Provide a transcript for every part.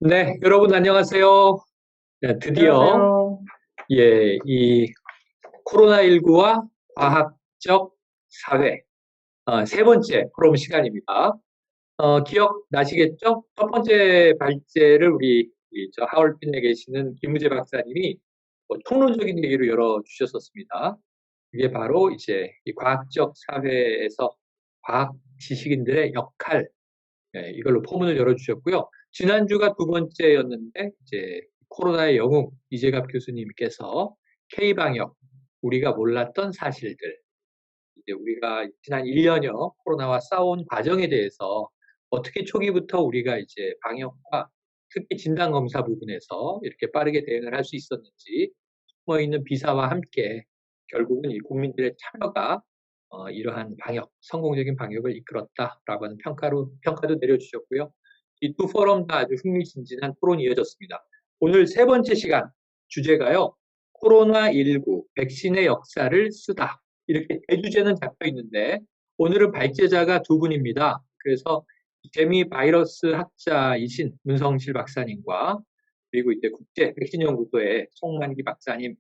네, 여러분 안녕하세요. 네, 드디어 안녕하세요. 이 코로나19와 과학적 사회 세 번째 포럼 시간입니다. 기억 나시겠죠? 첫 번째 발제를 우리 저 하얼빈에 계시는 김우재 박사님이 총론적인 얘기로 열어주셨었습니다. 이게 바로 이제 이 과학적 사회에서 과학 지식인들의 역할, 이걸로 포문을 열어주셨고요. 지난주가 두 번째였는데, 이제 코로나의 영웅 이재갑 교수님께서 K방역, 우리가 몰랐던 사실들, 이제 우리가 지난 1년여 코로나와 싸운 과정에 대해서 어떻게 초기부터 우리가 이제 방역과 특히 진단검사 부분에서 이렇게 빠르게 대응을 할 수 있었는지, 숨어 있는 비사와 함께 결국은 이 국민들의 참여가 이러한 방역, 성공적인 방역을 이끌었다라고 하는 평가도 내려주셨고요. 이 두 포럼 다 아주 흥미진진한 토론이 이어졌습니다. 오늘 세 번째 시간 주제가요. 코로나19 백신의 역사를 쓰다. 이렇게 대주제는 잡혀 있는데 오늘은 발제자가 두 분입니다. 그래서 재미 바이러스 학자이신 문성실 박사님과 그리고 이제 국제 백신연구소의 송만기 박사님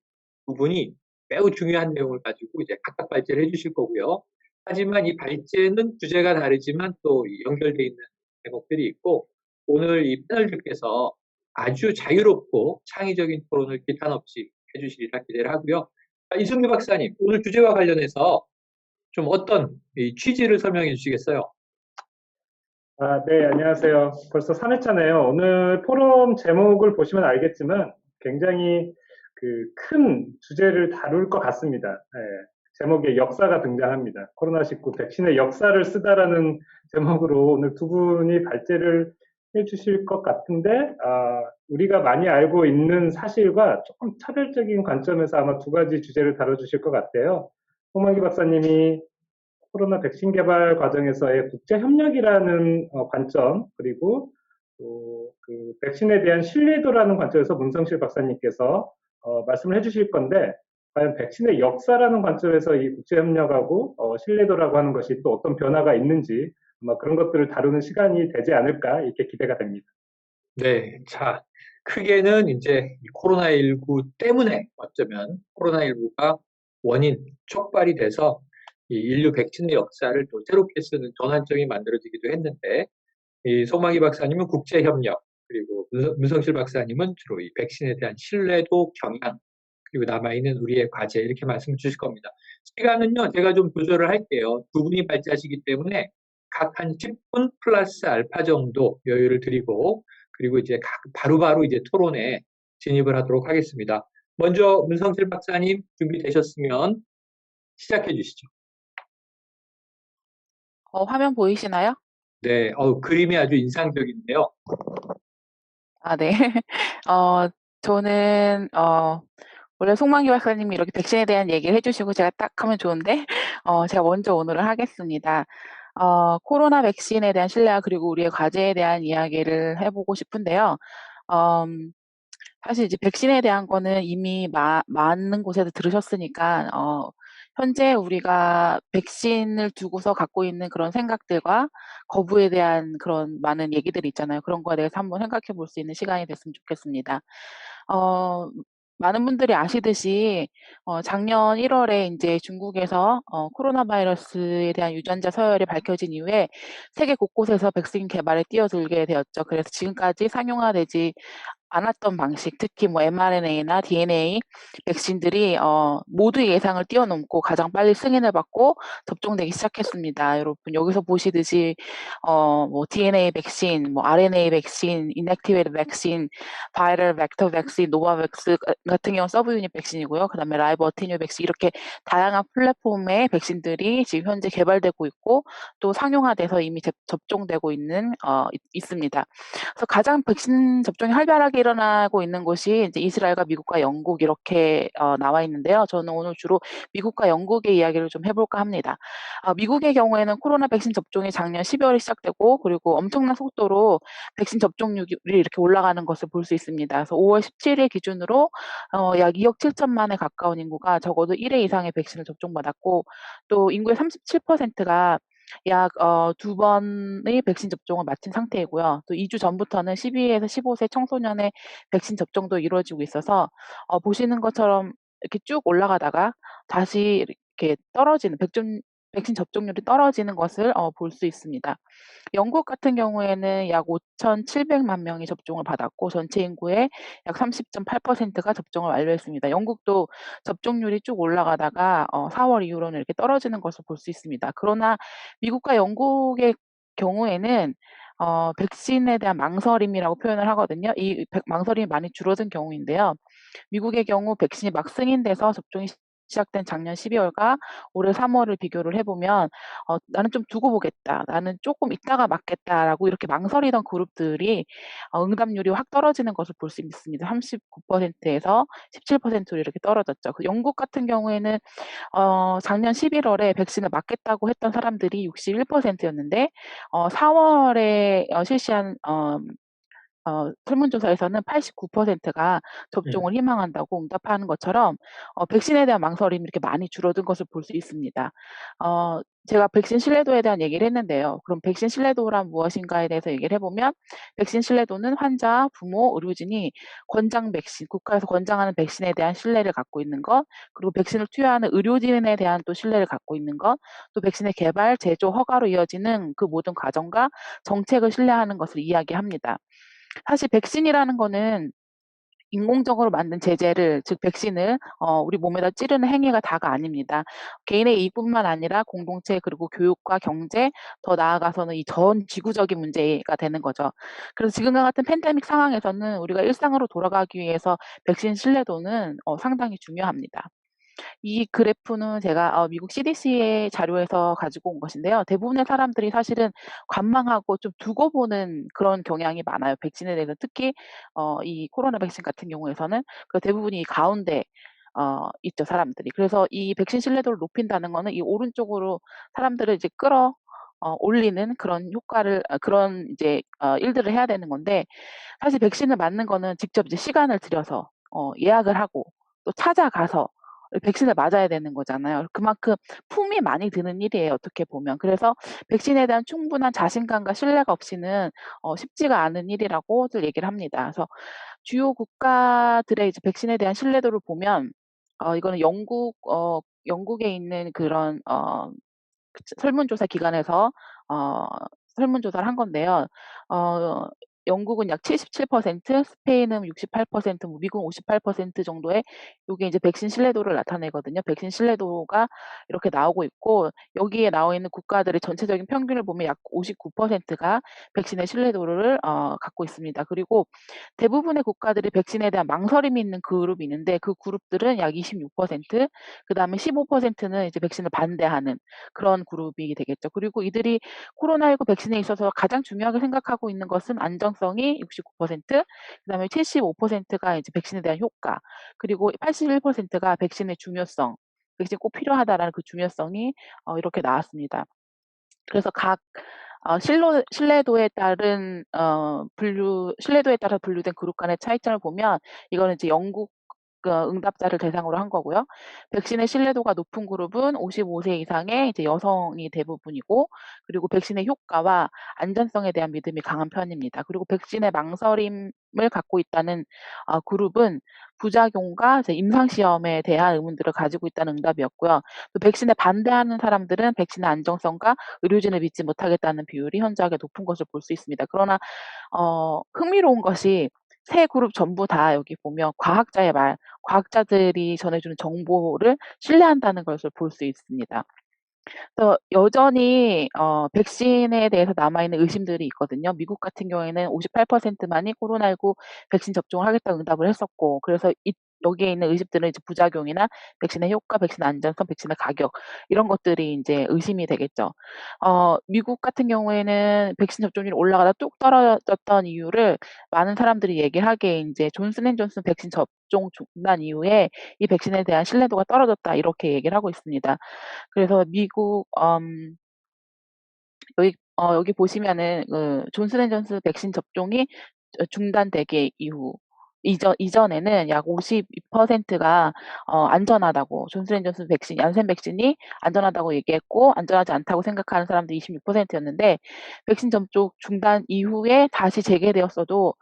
두 분이 매우 중요한 내용을 가지고 이제 각각 발제를 해주실 거고요. 하지만 이 발제는 주제가 다르지만 또 연결되어 있는 대목들이 있고 오늘 이 패널들께서 아주 자유롭고 창의적인 토론을 기탄 없이 해주시리라 기대를 하고요. 이승규 박사님, 오늘 주제와 관련해서 좀 어떤 이 취지를 설명해 주시겠어요? 네, 안녕하세요. 벌써 3회차네요. 오늘 포럼 제목을 보시면 알겠지만 굉장히 그 큰 주제를 다룰 것 같습니다. 제목에 역사가 등장합니다. 코로나19 백신의 역사를 쓰다라는 제목으로 오늘 두 분이 발제를 해주실 것 같은데, 우리가 많이 알고 있는 사실과 조금 차별적인 관점에서 아마 두 가지 주제를 다뤄주실 것 같아요. 홍만기 박사님이 코로나 백신 개발 과정에서의 국제 협력이라는 관점, 그리고 또 그 백신에 대한 신뢰도라는 관점에서 문성실 박사님께서 말씀을 해주실 건데, 과연 백신의 역사라는 관점에서 이 국제 협력하고 신뢰도라고 하는 것이 또 어떤 변화가 있는지 아마 그런 것들을 다루는 시간이 되지 않을까 이렇게 기대가 됩니다. 네, 자, 크게는 이제 코로나19 때문에 어쩌면 코로나19가 원인, 촉발이 돼서 이 인류 백신의 역사를 또 새롭게 쓰는 전환점이 만들어지기도 했는데, 이 소마기 박사님은 국제협력, 그리고 문성실 박사님은 주로 이 백신에 대한 신뢰도 경향, 그리고 남아있는 우리의 과제, 이렇게 말씀 주실 겁니다. 시간은요, 제가 좀 조절을 할게요. 두 분이 발제하시기 때문에 각 한 10분 플러스 알파 정도 여유를 드리고, 그리고 이제 바로바로 이제 토론에 진입을 하도록 하겠습니다. 먼저 문성실 박사님 준비되셨으면 시작해 주시죠. 화면 보이시나요? 네, 그림이 아주 인상적인데요. 네. 저는, 원래 송만기 박사님이 이렇게 백신에 대한 얘기를 해주시고 제가 딱 하면 좋은데, 제가 먼저 오늘을 하겠습니다. 코로나 백신에 대한 신뢰와 그리고 우리의 과제에 대한 이야기를 해보고 싶은데요. 사실 이제 백신에 대한 거는 이미 많은 곳에서 들으셨으니까, 현재 우리가 백신을 두고서 갖고 있는 그런 생각들과 거부에 대한 그런 많은 얘기들이 있잖아요. 그런 거에 대해서 한번 생각해 볼 수 있는 시간이 됐으면 좋겠습니다. 어, 많은 분들이 아시듯이, 작년 1월에 이제 중국에서, 코로나 바이러스에 대한 유전자 서열이 밝혀진 이후에 세계 곳곳에서 백신 개발에 뛰어들게 되었죠. 그래서 지금까지 상용화되지 않았던 방식, 특히 뭐 mRNA나 DNA 백신들이 모두의 예상을 뛰어넘고 가장 빨리 승인을 받고 접종되기 시작했습니다. 여러분 여기서 보시듯이 뭐 DNA 백신, 뭐 RNA 백신, inactivated 백신, viral vector 백신, 노바백스 같은 경우 서브 유닛 백신이고요. 그다음에 라이브 어테뉴 백신 이렇게 다양한 플랫폼의 백신들이 지금 현재 개발되고 있고 또 상용화돼서 이미 접종되고 있습니다. 그래서 가장 백신 접종이 활발하게 일어나고 있는 곳이 이제 이스라엘과 미국과 영국 이렇게 나와 있는데요. 저는 오늘 주로 미국과 영국의 이야기를 좀 해볼까 합니다. 미국의 경우에는 코로나 백신 접종이 작년 12월에 시작되고 그리고 엄청난 속도로 백신 접종률이 이렇게 올라가는 것을 볼 수 있습니다. 그래서 5월 17일 기준으로 약 2억 7천만에 가까운 인구가 적어도 1회 이상의 백신을 접종받았고 또 인구의 37%가 약 2번의 백신 접종을 마친 상태이고요. 또 2주 전부터는 12에서 15세 청소년의 백신 접종도 이루어지고 있어서 보시는 것처럼 이렇게 쭉 올라가다가 다시 이렇게 떨어지는 백신 접종률이 떨어지는 것을 볼 수 있습니다. 영국 같은 경우에는 약 5,700만 명이 접종을 받았고 전체 인구의 약 30.8%가 접종을 완료했습니다. 영국도 접종률이 쭉 올라가다가 4월 이후로는 이렇게 떨어지는 것을 볼 수 있습니다. 그러나 미국과 영국의 경우에는 백신에 대한 망설임이라고 표현을 하거든요. 이 망설임이 많이 줄어든 경우인데요. 미국의 경우 백신이 막 승인돼서 접종이 시작된 작년 12월과 올해 3월을 비교를 해보면 '나는 좀 두고 보겠다. 나는 조금 있다가 맞겠다.'라고 이렇게 망설이던 그룹들이 응답률이 확 떨어지는 것을 볼 수 있습니다. 39%에서 17%로 이렇게 떨어졌죠. 그 영국 같은 경우에는 작년 11월에 백신을 맞겠다고 했던 사람들이 61%였는데 4월에 실시한 설문조사에서는 89%가 예. 접종을 희망한다고 응답하는 것처럼 백신에 대한 망설임이 이렇게 많이 줄어든 것을 볼 수 있습니다. 제가 백신 신뢰도에 대한 얘기를 했는데요. 그럼 백신 신뢰도란 무엇인가에 대해서 얘기를 해 보면 백신 신뢰도는 환자, 부모, 의료진이 권장 백신, 국가에서 권장하는 백신에 대한 신뢰를 갖고 있는 것, 그리고 백신을 투여하는 의료진에 대한 또 신뢰를 갖고 있는 것, 또 백신의 개발, 제조, 허가로 이어지는 그 모든 과정과 정책을 신뢰하는 것을 이야기합니다. 사실 백신이라는 거는 인공적으로 만든 제재를 즉 백신을 우리 몸에다 찌르는 행위가 다가 아닙니다. 개인의 이익뿐만 아니라 공동체 그리고 교육과 경제 더 나아가서는 이 전 지구적인 문제가 되는 거죠. 그래서 지금과 같은 팬데믹 상황에서는 우리가 일상으로 돌아가기 위해서 백신 신뢰도는 상당히 중요합니다. 이 그래프는 제가 미국 CDC의 자료에서 가지고 온 것인데요. 대부분의 사람들이 사실은 관망하고 좀 두고 보는 그런 경향이 많아요. 백신에 대해서 특히 이 코로나 백신 같은 경우에서는 그 대부분이 이 가운데 있죠, 사람들이. 그래서 이 백신 신뢰도를 높인다는 거는 이 오른쪽으로 사람들을 이제 올리는 그런 효과를 그런 이제 일들을 해야 되는 건데 사실 백신을 맞는 거는 직접 이제 시간을 들여서 예약을 하고 또 찾아가서 백신을 맞아야 되는 거잖아요. 그만큼 품이 많이 드는 일이에요, 어떻게 보면. 그래서 백신에 대한 충분한 자신감과 신뢰가 없이는 쉽지가 않은 일이라고들 얘기를 합니다. 그래서 주요 국가들의 이제 백신에 대한 신뢰도를 보면 이거는 영국에 있는 그런 설문조사 기관에서 어 설문조사를 한 건데요. 어 영국은 약 77%, 스페인은 68%, 뭐 미국은 58% 정도의 요게 이제 백신 신뢰도를 나타내거든요. 백신 신뢰도가 이렇게 나오고 있고 여기에 나와 있는 국가들의 전체적인 평균을 보면 약 59%가 백신의 신뢰도를 갖고 있습니다. 그리고 대부분의 국가들이 백신에 대한 망설임이 있는 그룹이 있는데 그 그룹들은 약 26%, 그다음에 15%는 이제 백신을 반대하는 그런 그룹이 되겠죠. 그리고 이들이 코로나19 백신에 있어서 가장 중요하게 생각하고 있는 것은 안정성이 69%, 그다음에 75%가 이제 백신에 대한 효과, 그리고 81%가 백신의 중요성, 백신이 꼭 필요하다라는 그 중요성이 이렇게 나왔습니다. 그래서 각 신뢰도에 따른 신뢰도에 따라 분류된 그룹 간의 차이점을 보면 이거는 이제 영국 응답자를 대상으로 한 거고요. 백신의 신뢰도가 높은 그룹은 55세 이상의 이제 여성이 대부분이고 그리고 백신의 효과와 안전성에 대한 믿음이 강한 편입니다. 그리고 백신의 망설임을 갖고 있다는 그룹은 부작용과 이제 임상 시험에 대한 의문들을 가지고 있다는 응답이었고요. 또 백신에 반대하는 사람들은 백신의 안정성과 의료진을 믿지 못하겠다는 비율이 현저하게 높은 것을 볼 수 있습니다. 그러나 흥미로운 것이 세 그룹 전부 다 여기 보면 과학자의 말, 과학자들이 전해주는 정보를 신뢰한다는 것을 볼 수 있습니다. 그래서 여전히 백신에 대해서 남아있는 의심들이 있거든요. 미국 같은 경우에는 58%만이 코로나19 백신 접종을 하겠다고 응답을 했었고 그래서 여기에 있는 의심들은 이제 부작용이나 백신의 효과, 백신의 안전성, 백신의 가격 이런 것들이 인제 의심이 되겠죠. 미국 같은 경우에는 백신 접종률이 올라가다 뚝 떨어졌던 이유를 많은 사람들이 얘기하기에 인제 존슨 앤 존슨 백신 접종 중단 이후에 "이 백신에 대한 신뢰도가 떨어졌다." 이렇게 얘기를 하고 있습니다. 그래서 미국 여기 보시면은 그 존슨 앤 존슨 백신 접종이 중단되기 이후 이전에는 약 52%가 안전하다고 존슨앤존슨 백신, 얀센 백신이 안전하다고 얘기했고 안전하지 않다고 생각하는 사람들이 26%였는데 백신 접종 중단 이후에 다시 재개되었어도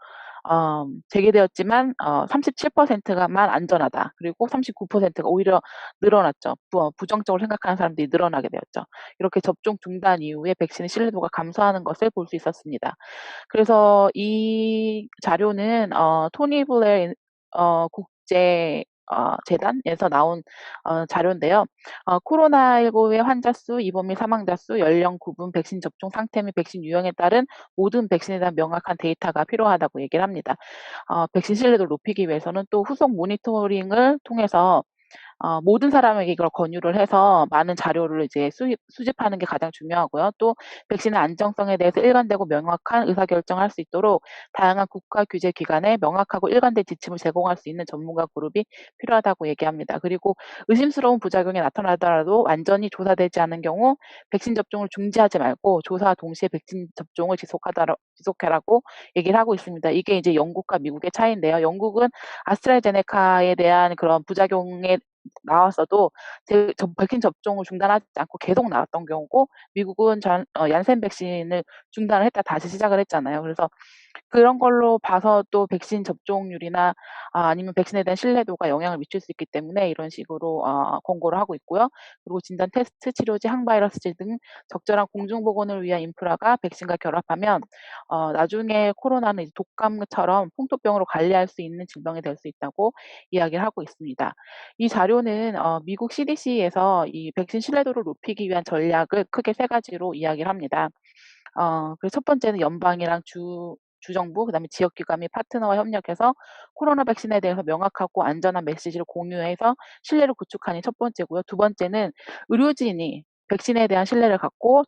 재개되었지만 37%가만 안전하다. 그리고 39%가 오히려 늘어났죠. 부정적으로 생각하는 사람들이 늘어나게 되었죠. 이렇게 접종 중단 이후에 백신의 신뢰도가 감소하는 것을 볼 수 있었습니다. 그래서 이 자료는 토니 블레어 국제 재단에서 나온 자료인데요. 코로나19의 환자 수, 입원 및 사망자 수, 연령 구분, 백신 접종 상태 및 백신 유형에 따른 모든 백신에 대한 명확한 데이터가 필요하다고 얘기를 합니다. 백신 신뢰도를 높이기 위해서는 또 후속 모니터링을 통해서 모든 사람에게 이걸 권유를 해서 많은 자료를 이제 수집하는 게 가장 중요하고요. 또 백신의 안정성에 대해서 일관되고 명확한 의사결정을 할 수 있도록 다양한 국가 규제 기관에 명확하고 일관된 지침을 제공할 수 있는 전문가 그룹이 필요하다고 얘기합니다. 그리고 의심스러운 부작용이 나타나더라도 완전히 조사되지 않은 경우 백신 접종을 중지하지 말고 조사와 동시에 백신 접종을 지속해라고 얘기를 하고 있습니다. 이게 이제 영국과 미국의 차이인데요. 영국은 아스트라제네카에 대한 그런 부작용에 나왔어도 백신 접종을 중단하지 않고 계속 나왔던 경우고 미국은 얀센 백신을 중단을 했다 다시 시작을 했잖아요. 그래서 그런 걸로 봐서 또 백신 접종률이나 아니면 백신에 대한 신뢰도가 영향을 미칠 수 있기 때문에 이런 식으로 권고를 하고 있고요. 그리고 진단 테스트, 치료제, 항바이러스제 등 적절한 공중보건을 위한 인프라가 백신과 결합하면 나중에 코로나는 이제 독감처럼 풍토병으로 관리할 수 있는 질병이 될 수 있다고 이야기를 하고 있습니다. 이 자료는 미국 CDC에서 이 백신 신뢰도를 높이기 위한 전략을 크게 세 가지로 이야기를 합니다. 그래서 첫 번째는 연방이랑 주정부, 그다음에 지역기관 및 파트너와 협력해서 코로나 백신에 대해서 명확하고 안전한 메시지를 공유해서 신뢰를 구축하는 첫 번째고요. 두 번째는 의료진이 백신에 대한 신뢰를 갖고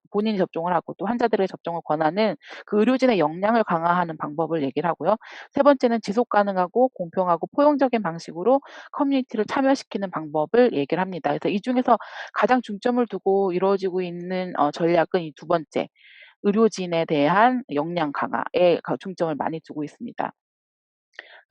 본인이 접종을 하고 또 환자들의 접종을 권하는 그 의료진의 역량을 강화하는 방법을 얘기를 하고요. 세 번째는 지속 가능하고 공평하고 포용적인 방식으로 커뮤니티를 참여시키는 방법을 얘기를 합니다. 그래서 이 중에서 가장 중점을 두고 이루어지고 있는 전략은 이 두 번째, 의료진에 대한 역량 강화에 중점을 많이 두고 있습니다.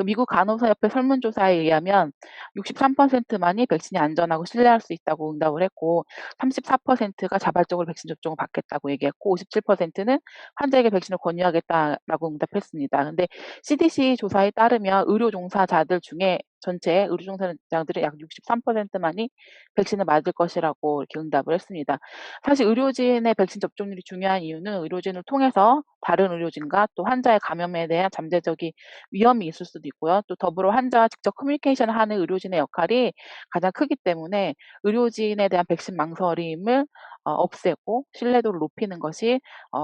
미국 간호사협회 설문조사에 의하면 63%만이 백신이 안전하고 신뢰할 수 있다고 응답을 했고 34%가 자발적으로 백신 접종을 받겠다고 얘기했고 57%는 환자에게 백신을 권유하겠다라고 응답했습니다. 근데 CDC 조사에 따르면 의료 종사자들 중에 전체 의료 종사자들의 약 63%만이 백신을 맞을 것이라고 이렇게 응답을 했습니다. 사실 의료진의 백신 접종률이 중요한 이유는 의료진을 통해서 다른 의료진과 또 환자의 감염에 대한 잠재적인 위험이 있을 수도 있고요. 또 더불어 환자와 직접 커뮤니케이션을 하는 의료진의 역할이 가장 크기 때문에 의료진에 대한 백신 망설임을 없애고 신뢰도를 높이는 것이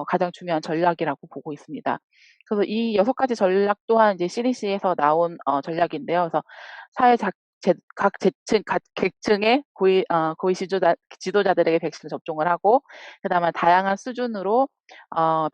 가장 중요한 전략이라고 보고 있습니다. 그래서 이 6가지 전략 또한 이제 CDC에서 나온 전략인데요. 그래서 사회 각 계층의 고위 지도자들에게 백신을 접종을 하고 그다음에 다양한 수준으로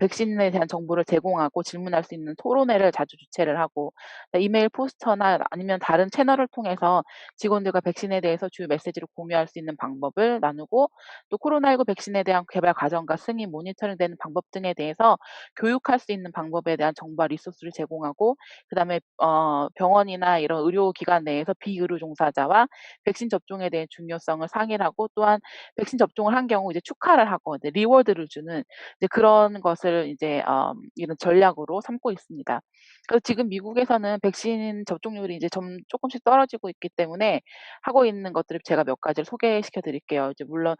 백신에 대한 정보를 제공하고 질문할 수 있는 토론회를 자주 주최를 하고 이메일 포스터나 아니면 다른 채널을 통해서 직원들과 백신에 대해서 주요 메시지를 공유할 수 있는 방법을 나누고 또 코로나19 백신에 대한 개발 과정과 승인, 모니터링되는 방법 등에 대해서 교육할 수 있는 방법에 대한 정보와 리소스를 제공하고 그다음에 병원이나 이런 의료기관 내에서 비의료 종사자와 백신 접종에 대한 중요성을 상의를 하고 또한 백신 접종을 한 경우 이제 축하를 하고 이제 리워드를 주는 이제 그런 것을 이제 이런 전략으로 삼고 있습니다. 그래서 지금 미국에서는 백신 접종률이 이제 조금씩 떨어지고 있기 때문에 하고 있는 것들을 제가 몇 가지를 소개시켜 드릴게요. 이제 물론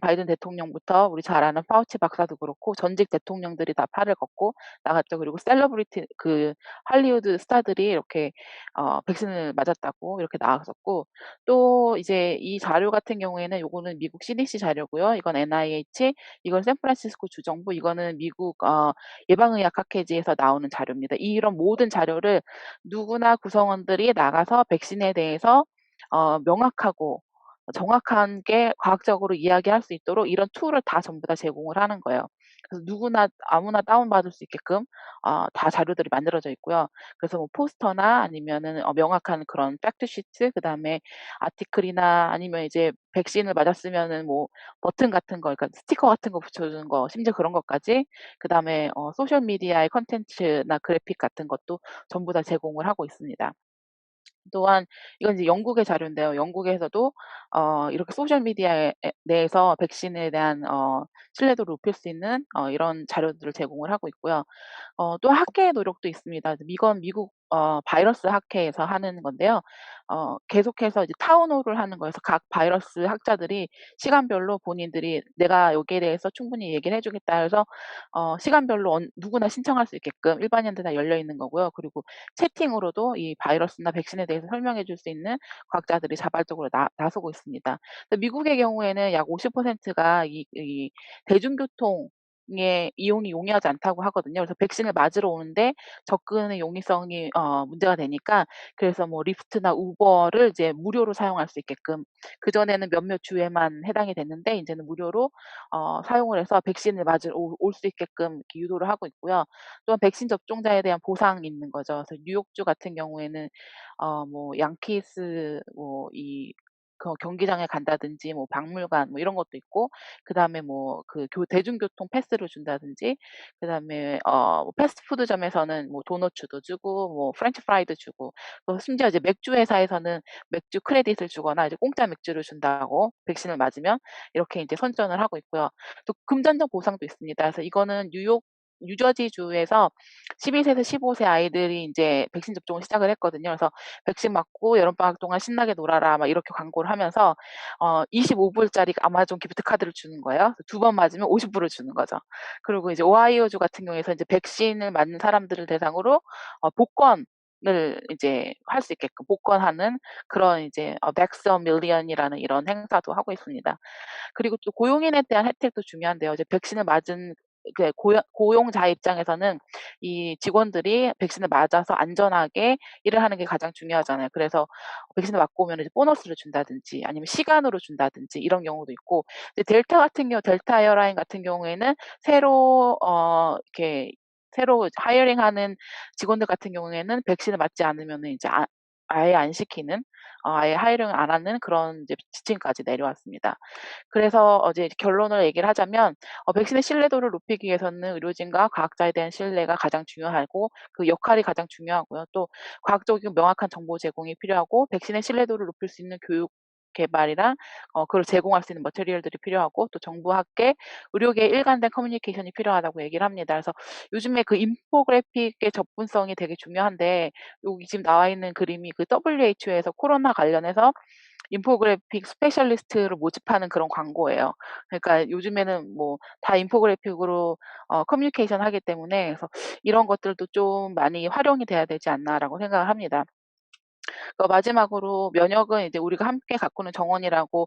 바이든 대통령부터 우리 잘 아는 파우치 박사도 그렇고 전직 대통령들이 다 팔을 걷고 나갔죠. 그리고 셀러브리티 할리우드 스타들이 이렇게 백신을 맞았다고 이렇게 나왔었고 또 이제 이 자료 같은 경우에는 요거는 미국 CDC 자료고요. 이건 NIH, 이건 샌프란시스코 주정부, 이거는 미국 예방의학 학회지에서 나오는 자료입니다. 이런 모든 자료를 누구나 구성원들이 나가서 백신에 대해서 명확하고 정확하게 과학적으로 이야기할 수 있도록 이런 툴을 다 전부 다 제공을 하는 거예요. 그래서 누구나 아무나 다운받을 수 있게끔 다 자료들이 만들어져 있고요. 그래서 뭐 포스터나 아니면은 명확한 그런 팩트 시트, 그다음에 아티클이나 아니면 이제 백신을 맞았으면은 뭐 버튼 같은 거, 그러니까 스티커 같은 거 붙여주는 거, 심지어 그런 것까지, 그다음에 소셜 미디어의 콘텐츠나 그래픽 같은 것도 전부 다 제공을 하고 있습니다. 또한 이건 이제 영국의 자료인데요. 영국에서도 이렇게 소셜 미디어에 내에서 백신에 대한 신뢰도를 높일 수 있는 이런 자료들을 제공을 하고 있고요. 또 학계의 노력도 있습니다. 이건 미국 바이러스 학회에서 하는 건데요. 계속해서 이제 타운홀을 하는 거여서 각 바이러스 학자들이 시간별로 본인들이 "내가 여기에 대해서 충분히 얘기를 해 주겠다." 해서 시간별로 누구나 신청할 수 있게끔 일반인들 다 열려 있는 거고요. 그리고 채팅으로도 이 바이러스나 백신에 대해서 설명해 줄 수 있는 과학자들이 자발적으로 나서고 있습니다. 미국의 경우에는 약 50%가 이 대중교통의 이용이 용이하지 않다고 하거든요. 그래서 백신을 맞으러 오는데 접근의 용이성이 문제가 되니까, 그래서 뭐 리프트나 우버를 이제 무료로 사용할 수 있게끔, 그전에는 몇몇 주에만 해당이 됐는데 인제는 무료로 사용을 해서 백신을 맞으러 올 수 있게끔 이렇게 유도를 하고 있고요. 또한 백신 접종자에 대한 보상이 있는 거죠. 그래서 뉴욕주 같은 경우에는 뭐 양키스 뭐 경기장에 간다든지 뭐 박물관 뭐 이런 것도 있고, 그다음에 뭐 그 대중교통 패스를 준다든지, 그다음에 뭐 패스트푸드점에서는 뭐 도너츠도 주고 뭐 프렌치 프라이도 주고, 또 심지어 이제 맥주 회사에서는 맥주 크레딧을 주거나 이제 공짜 맥주를 준다고 백신을 맞으면 이렇게 인제 선전을 하고 있고요. 또 금전적 보상도 있습니다. 그래서 이거는 뉴저지주에서 12세에서 15세 아이들이 인제 백신 접종을 시작을 했거든요. 그래서 "백신 맞고 여름방학 동안 신나게 놀아라." 막 이렇게 광고를 하면서 25불짜리 아마존 기프트 카드를 주는 거예요. 두 번 맞으면 50불을 주는 거죠. 그리고 이제 오하이오주 같은 경우에서 이제 백신을 맞는 사람들을 대상으로 복권을 이제 할 수 있게끔 복권하는 그런 이제 백스 어 밀리언이라는 이런 행사도 하고 있습니다. 그리고 또 고용인에 대한 혜택도 중요한데요. 이제 백신을 맞은 고용자 입장에서는 이 직원들이 백신을 맞아서 안전하게 일을 하는 게 가장 중요하잖아요. 그래서 백신을 맞고 오면 이제 보너스를 준다든지 아니면 시간으로 준다든지 이런 경우도 있고, 이제 델타 에어라인 같은 경우에는 이렇게 새로 하이어링하는 직원들 같은 경우에는 백신을 맞지 않으면은 이제 아예 안 시키는, 아예 하이어링을 안 하는 그런 이제 지침까지 내려왔습니다. 그래서 이제 결론을 얘기를 하자면 백신의 신뢰도를 높이기 위해서는 의료진과 과학자에 대한 신뢰가 가장 중요하고 그 역할이 가장 중요하고요. 또 과학적이고 명확한 정보 제공이 필요하고, 백신의 신뢰도를 높일 수 있는 교육 개발이랑 그걸 제공할 수 있는 머티리얼들이 필요하고, 또 정부, 학계, 의료계의 일관된 커뮤니케이션이 필요하다고 얘기를 합니다. 그래서 요즘에 그 인포그래픽의 접근성이 되게 중요한데, 여기 지금 나와 있는 그림이 그 WHO에서 코로나 관련해서 인포그래픽 스페셜리스트를 모집하는 그런 광고예요. 그러니까 요즘에는 뭐 다 인포그래픽으로 커뮤니케이션 하기 때문에, 그래서 '이런 것들도 좀 많이 활용이 돼야 되지 않나.'라고 생각을 합니다. 마지막으로 면역은 이제 우리가 함께 가꾸는 정원이라고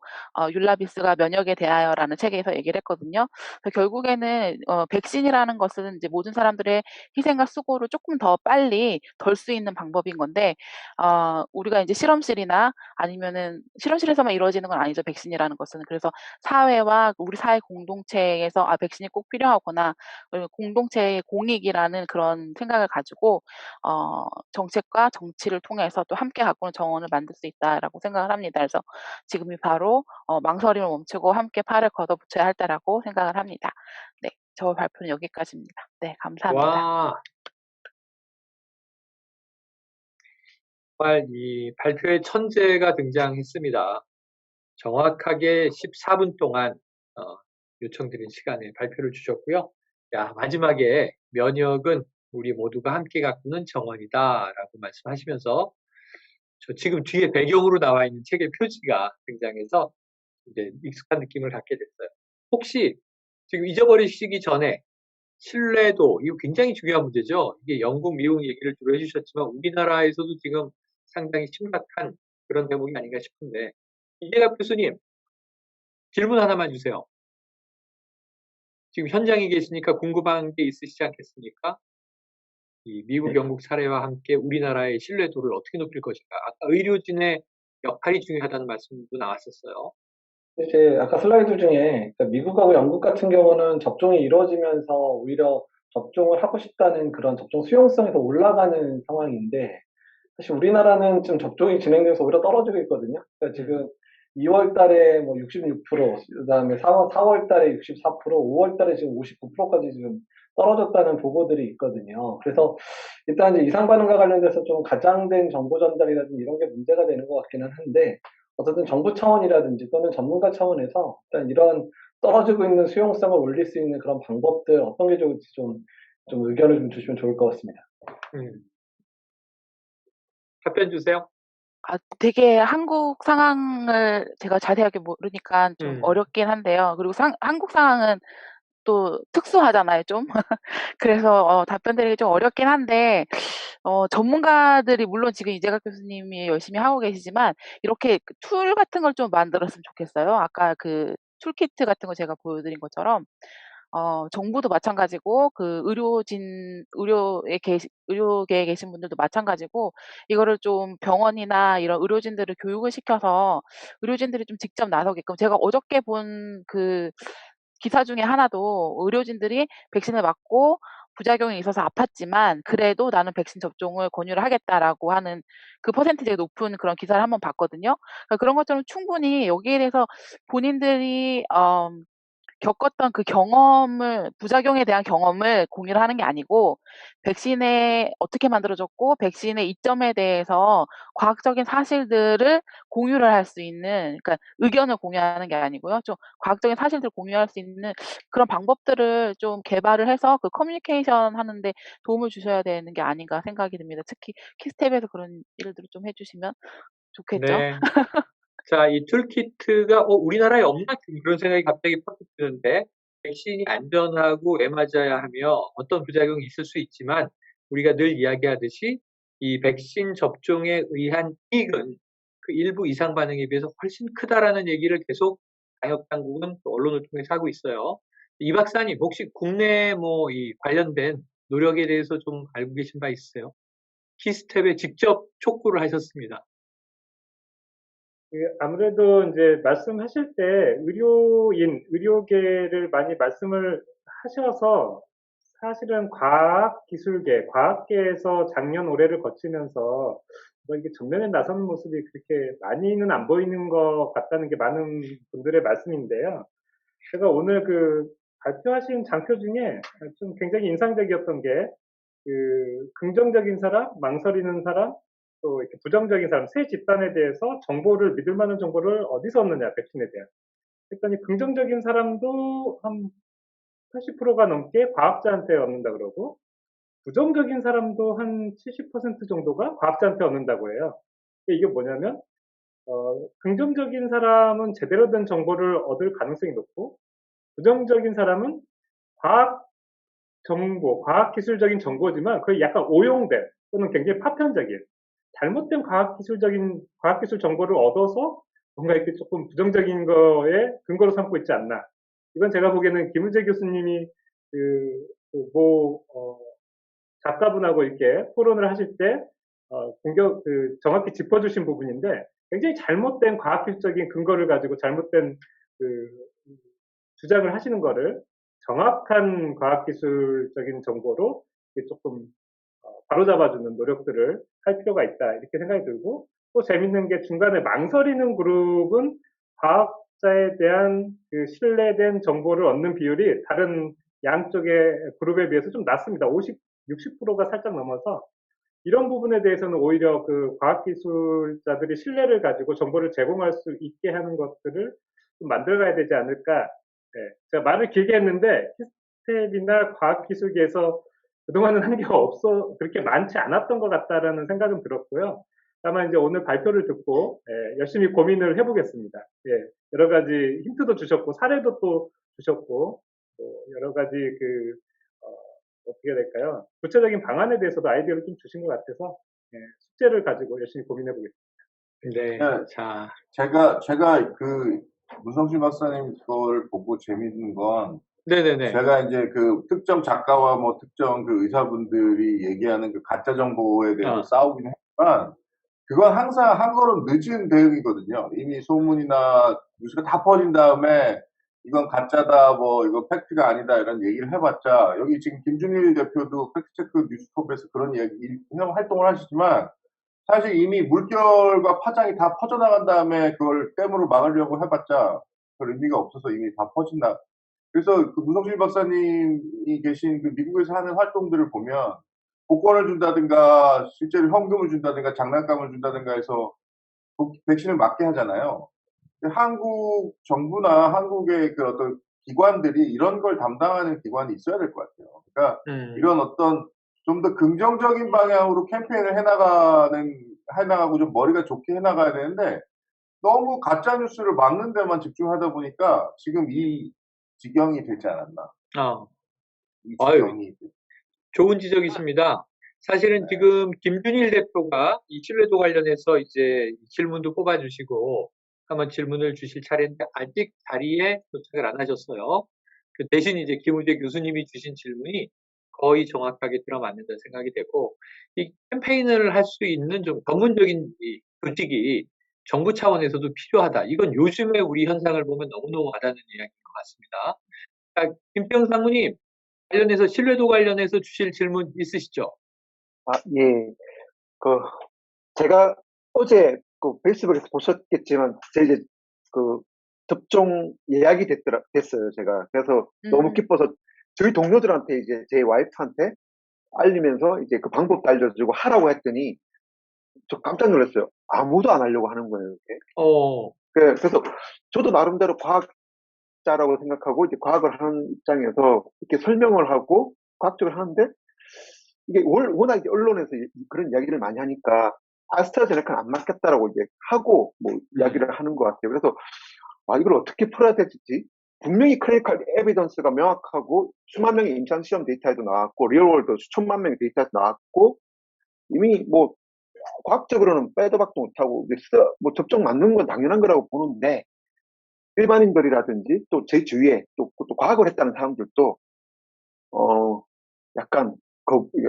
율라비스가 면역에 대하여라는 책에서 얘기를 했거든요. 그래서 결국에는 백신이라는 것은 이제 모든 사람들의 희생과 수고를 조금 더 빨리 덜 수 있는 방법인 건데, 우리가 이제 실험실이나 아니면은 실험실에서만 이루어지는 건 아니죠, 백신이라는 것은. 그래서 사회와 우리 사회 공동체에서 '아 백신이 꼭 필요하구나.' 그리고 공동체의 공익이라는 그런 생각을 가지고 정책과 정치를 통해서 또 함께 가꾸는 정원을 만들 수 있다라고 생각을 합니다. 그래서 지금이 바로 망설임을 멈추고 함께 팔을 걷어붙여야 할 때라고 생각을 합니다. 네. 저 발표는 여기까지입니다. 네. 감사합니다. 와, 정말 이 발표의 천재가 등장했습니다. 정확하게 14분 동안 어, 요청드린 시간에 발표를 주셨고요. 야, 마지막에 면역은 우리 모두가 함께 가꾸는 정원이다라고 말씀하시면서 저 지금 뒤에 배경으로 나와 있는 책의 표지가 등장해서 이제 익숙한 느낌을 갖게 됐어요. 혹시 지금 잊어버리시기 전에 신뢰도, 이거 굉장히 중요한 문제죠. 이게 영국, 미국 얘기를 주로 해주셨지만 우리나라에서도 지금 상당히 심각한 그런 대목이 아닌가 싶은데, 이재갑 교수님 질문 하나만 주세요. 지금 현장에 계시니까 궁금한 게 있으시지 않겠습니까? 이 미국, 영국 사례와 함께 우리나라의 신뢰도를 어떻게 높일 것인가. 아까 의료진의 역할이 중요하다는 말씀도 나왔었어요. 이제 아까 슬라이드 중에 그러니까 미국하고 영국 같은 경우는 접종이 이루어지면서 오히려 접종을 하고 싶다는 그런 접종 수용성이 더 올라가는 상황인데 사실 우리나라는 지금 접종이 진행돼서 오히려 떨어지고 있거든요. 그러니까 지금 2월 달에 뭐 66%, 그다음에 4월 달에 64%, 5월 달에 지금 59%까지 지금 떨어졌다는 보고들이 있거든요. 그래서 일단 이제 이상 반응과 관련돼서 좀 가장된 정보 전달이라든지 이런 게 문제가 되는 것 같기는 한데 어쨌든 정부 차원이라든지 또는 전문가 차원에서 일단 이런 떨어지고 있는 수용성을 올릴 수 있는 그런 방법들 어떤 게 좋을지 좀 의견을 좀 주시면 좋을 것 같습니다. 답변 주세요. 되게 한국 상황을 제가 자세하게 모르니까 좀 음. 어렵긴 한데요. 그리고 한국 상황은 또 특수하잖아요, 좀. 그래서 답변 드리기 좀 어렵긴 한데, 전문가들이 물론 지금 이재갑 교수님이 열심히 하고 계시지만, 이렇게 툴 같은 걸 좀 만들었으면 좋겠어요. 아까 그 툴키트 같은 거 제가 보여드린 것처럼, 정부도 마찬가지고, 그 의료계에 계신 분들도 마찬가지고, 이거를 좀 병원이나 이런 의료진들을 교육을 시켜서, 의료진들이 좀 직접 나서게끔, 제가 어저께 본 그 기사 중에 하나도 의료진들이 백신을 맞고 부작용이 있어서 아팠지만 그래도 나는 백신 접종을 권유를 하겠다라고 하는 그 퍼센티지가 높은 그런 기사를 한번 봤거든요. 그러니까 그런 것처럼 충분히 여기에 대해서 본인들이 겪었던 그 부작용에 대한 경험을 공유를 하는 게 아니고, 백신에 어떻게 만들어졌고, 백신의 이점에 대해서 과학적인 사실들을 공유를 할 수 있는, 그러니까 의견을 공유하는 게 아니고요. 좀 과학적인 사실들을 공유할 수 있는 그런 방법들을 좀 개발을 해서 그 커뮤니케이션 하는데 도움을 주셔야 되는 게 아닌가 생각이 듭니다. 특히 키스텝에서 그런 일들을 좀 해주시면 좋겠죠. 네. 자, 이 툴키트가 우리나라에 없나 그런 생각이 갑자기 퍼뜩 드는데 백신이 안전하고 왜 맞아야 하며 어떤 부작용이 있을 수 있지만 우리가 늘 이야기하듯이 이 백신 접종에 의한 이익은 그 일부 이상 반응에 비해서 훨씬 크다라는 얘기를 계속 방역 당국은 또 언론을 통해서 하고 있어요. 이 박사님 혹시 국내 뭐 이 관련된 노력에 대해서 좀 알고 계신 바 있으세요? 키스텝에 직접 촉구를 하셨습니다. 아무래도 이제 말씀하실 때 의료계를 많이 말씀을 하셔서 사실은 과학계에서 작년 올해를 거치면서 뭐 이게 전면에 나서는 모습이 그렇게 많이는 안 보이는 것 같다는 게 많은 분들의 말씀인데요. 제가 오늘 그 발표하신 장표 중에 좀 굉장히 인상적이었던 게 긍정적인 사람, 망설이는 사람, 또 이렇게 부정적인 사람 세 집단에 대해서 믿을 만한 정보를 어디서 얻느냐, 백신에 대한. 그랬더니 긍정적인 사람도 한 80%가 넘게 과학자한테 얻는다 그러고, 부정적인 사람도 한 70% 정도가 과학자한테 얻는다고 해요. 이게 뭐냐면, 긍정적인 사람은 제대로 된 정보를 얻을 가능성이 높고, 부정적인 사람은 과학기술적인 정보지만 그게 약간 오용된 또는 굉장히 파편적인 잘못된 과학기술 정보를 얻어서 뭔가 이렇게 조금 부정적인 거에 근거로 삼고 있지 않나. 이건 제가 보기에는 김은재 교수님이 작가분하고 이렇게 토론을 하실 때 정확히 짚어주신 부분인데 굉장히 잘못된 과학기술적인 근거를 가지고 잘못된 주장을 하시는 거를 정확한 과학기술적인 정보로 조금 바로잡아주는 노력들을 할 필요가 있다 이렇게 생각이 들고, 또 재밌는 게 중간에 망설이는 그룹은 과학자에 대한 그 신뢰된 정보를 얻는 비율이 다른 양쪽의 그룹에 비해서 좀 낮습니다. 60%가 살짝 넘어서 이런 부분에 대해서는 오히려 그 과학기술자들이 신뢰를 가지고 정보를 제공할 수 있게 하는 것들을 좀 만들어가야 되지 않을까. 네, 제가 말을 길게 했는데 키스텝이나 과학기술계에서 그동안은 한 게 그렇게 많지 않았던 것 같다라는 생각은 들었고요. 다만 이제 오늘 발표를 듣고 열심히 고민을 해보겠습니다. 여러 가지 힌트도 주셨고 사례도 또 주셨고 여러 가지 어떻게 될까요? 구체적인 방안에 대해서도 아이디어를 좀 주신 것 같아서 숙제를 가지고 열심히 고민해 보겠습니다. 네, 자, 제가 그 문성실 박사님 그걸 보고 재밌는 건 네네네. 제가 이제 그 특정 작가와 뭐 특정 그 의사분들이 얘기하는 그 가짜 정보에 대해서 싸우긴 했지만 그건 항상 한 걸음 늦은 대응이거든요. 이미 소문이나 뉴스가 다 퍼진 다음에 이건 가짜다, 뭐 이거 팩트가 아니다 이런 얘기를 해봤자 여기 지금 김준일 대표도 팩트체크 뉴스톱에서 그런 활동을 하시지만 사실 이미 물결과 파장이 다 퍼져나간 다음에 그걸 댐으로 막으려고 해봤자 별 의미가 없어서 이미 다 퍼진다. 그래서 그 문성실 박사님이 계신 그 미국에서 하는 활동들을 보면 복권을 준다든가 실제로 현금을 준다든가 장난감을 준다든가 해서 백신을 맞게 하잖아요. 근데 한국 정부나 한국의 그 어떤 기관들이 이런 걸 담당하는 기관이 있어야 될 것 같아요. 그러니까 이런 어떤 좀 더 긍정적인 방향으로 캠페인을 해나가고 좀 머리가 좋게 해나가야 되는데 너무 가짜 뉴스를 막는 데만 집중하다 보니까 지금 이 지경이 되지 않았나. 어, 이 아유, 지경이. 좋은 지적이십니다. 사실은 지금 김준일 대표가 이 신뢰도 관련해서 이제 질문도 뽑아주시고 한번 질문을 주실 차례인데 아직 자리에 도착을 안 하셨어요. 그 대신 이제 김우재 교수님이 주신 질문이 거의 정확하게 들어맞는다 생각이 되고 이 캠페인을 할 수 있는 좀 전문적인 이 조직이 정부 차원에서도 필요하다. 이건 요즘에 우리 현상을 보면 너무너무 와닿는 이야기인 것 같습니다. 자, 김평 상무님 관련해서 신뢰도 관련해서 주실 질문 있으시죠? 예. 제가 어제 페이스북에서 보셨겠지만, 제 이제 접종 예약이 됐어요, 제가. 그래서 너무 기뻐서 저희 동료들한테 이제 제 와이프한테 알리면서 이제 그 방법도 알려주고 하라고 했더니 저 깜짝 놀랐어요. 아무도 안 하려고 하는 거예요, 이렇게. 그래서 저도 나름대로 과학자라고 생각하고 이제 과학을 하는 입장에서 이렇게 설명을 하고 과학적으로 하는데 이게 워낙 이제 언론에서 그런 이야기를 많이 하니까 아스트라제네카는 안 맞겠다라고 이제 하고 뭐 이야기를 하는 것 같아요. 그래서 이걸 어떻게 풀어야 될지 분명히 클리니컬 에비던스가 명확하고 수만 명의 임상 시험 데이터에도 나왔고 리얼월드 수천만 명의 데이터에도 나왔고 이미 뭐 과학적으로는 빼도 박도 못하고 뭐 접종 맞는 건 당연한 거라고 보는데 일반인들이라든지 또 제 주위에 또 과학을 했다는 사람들도 약간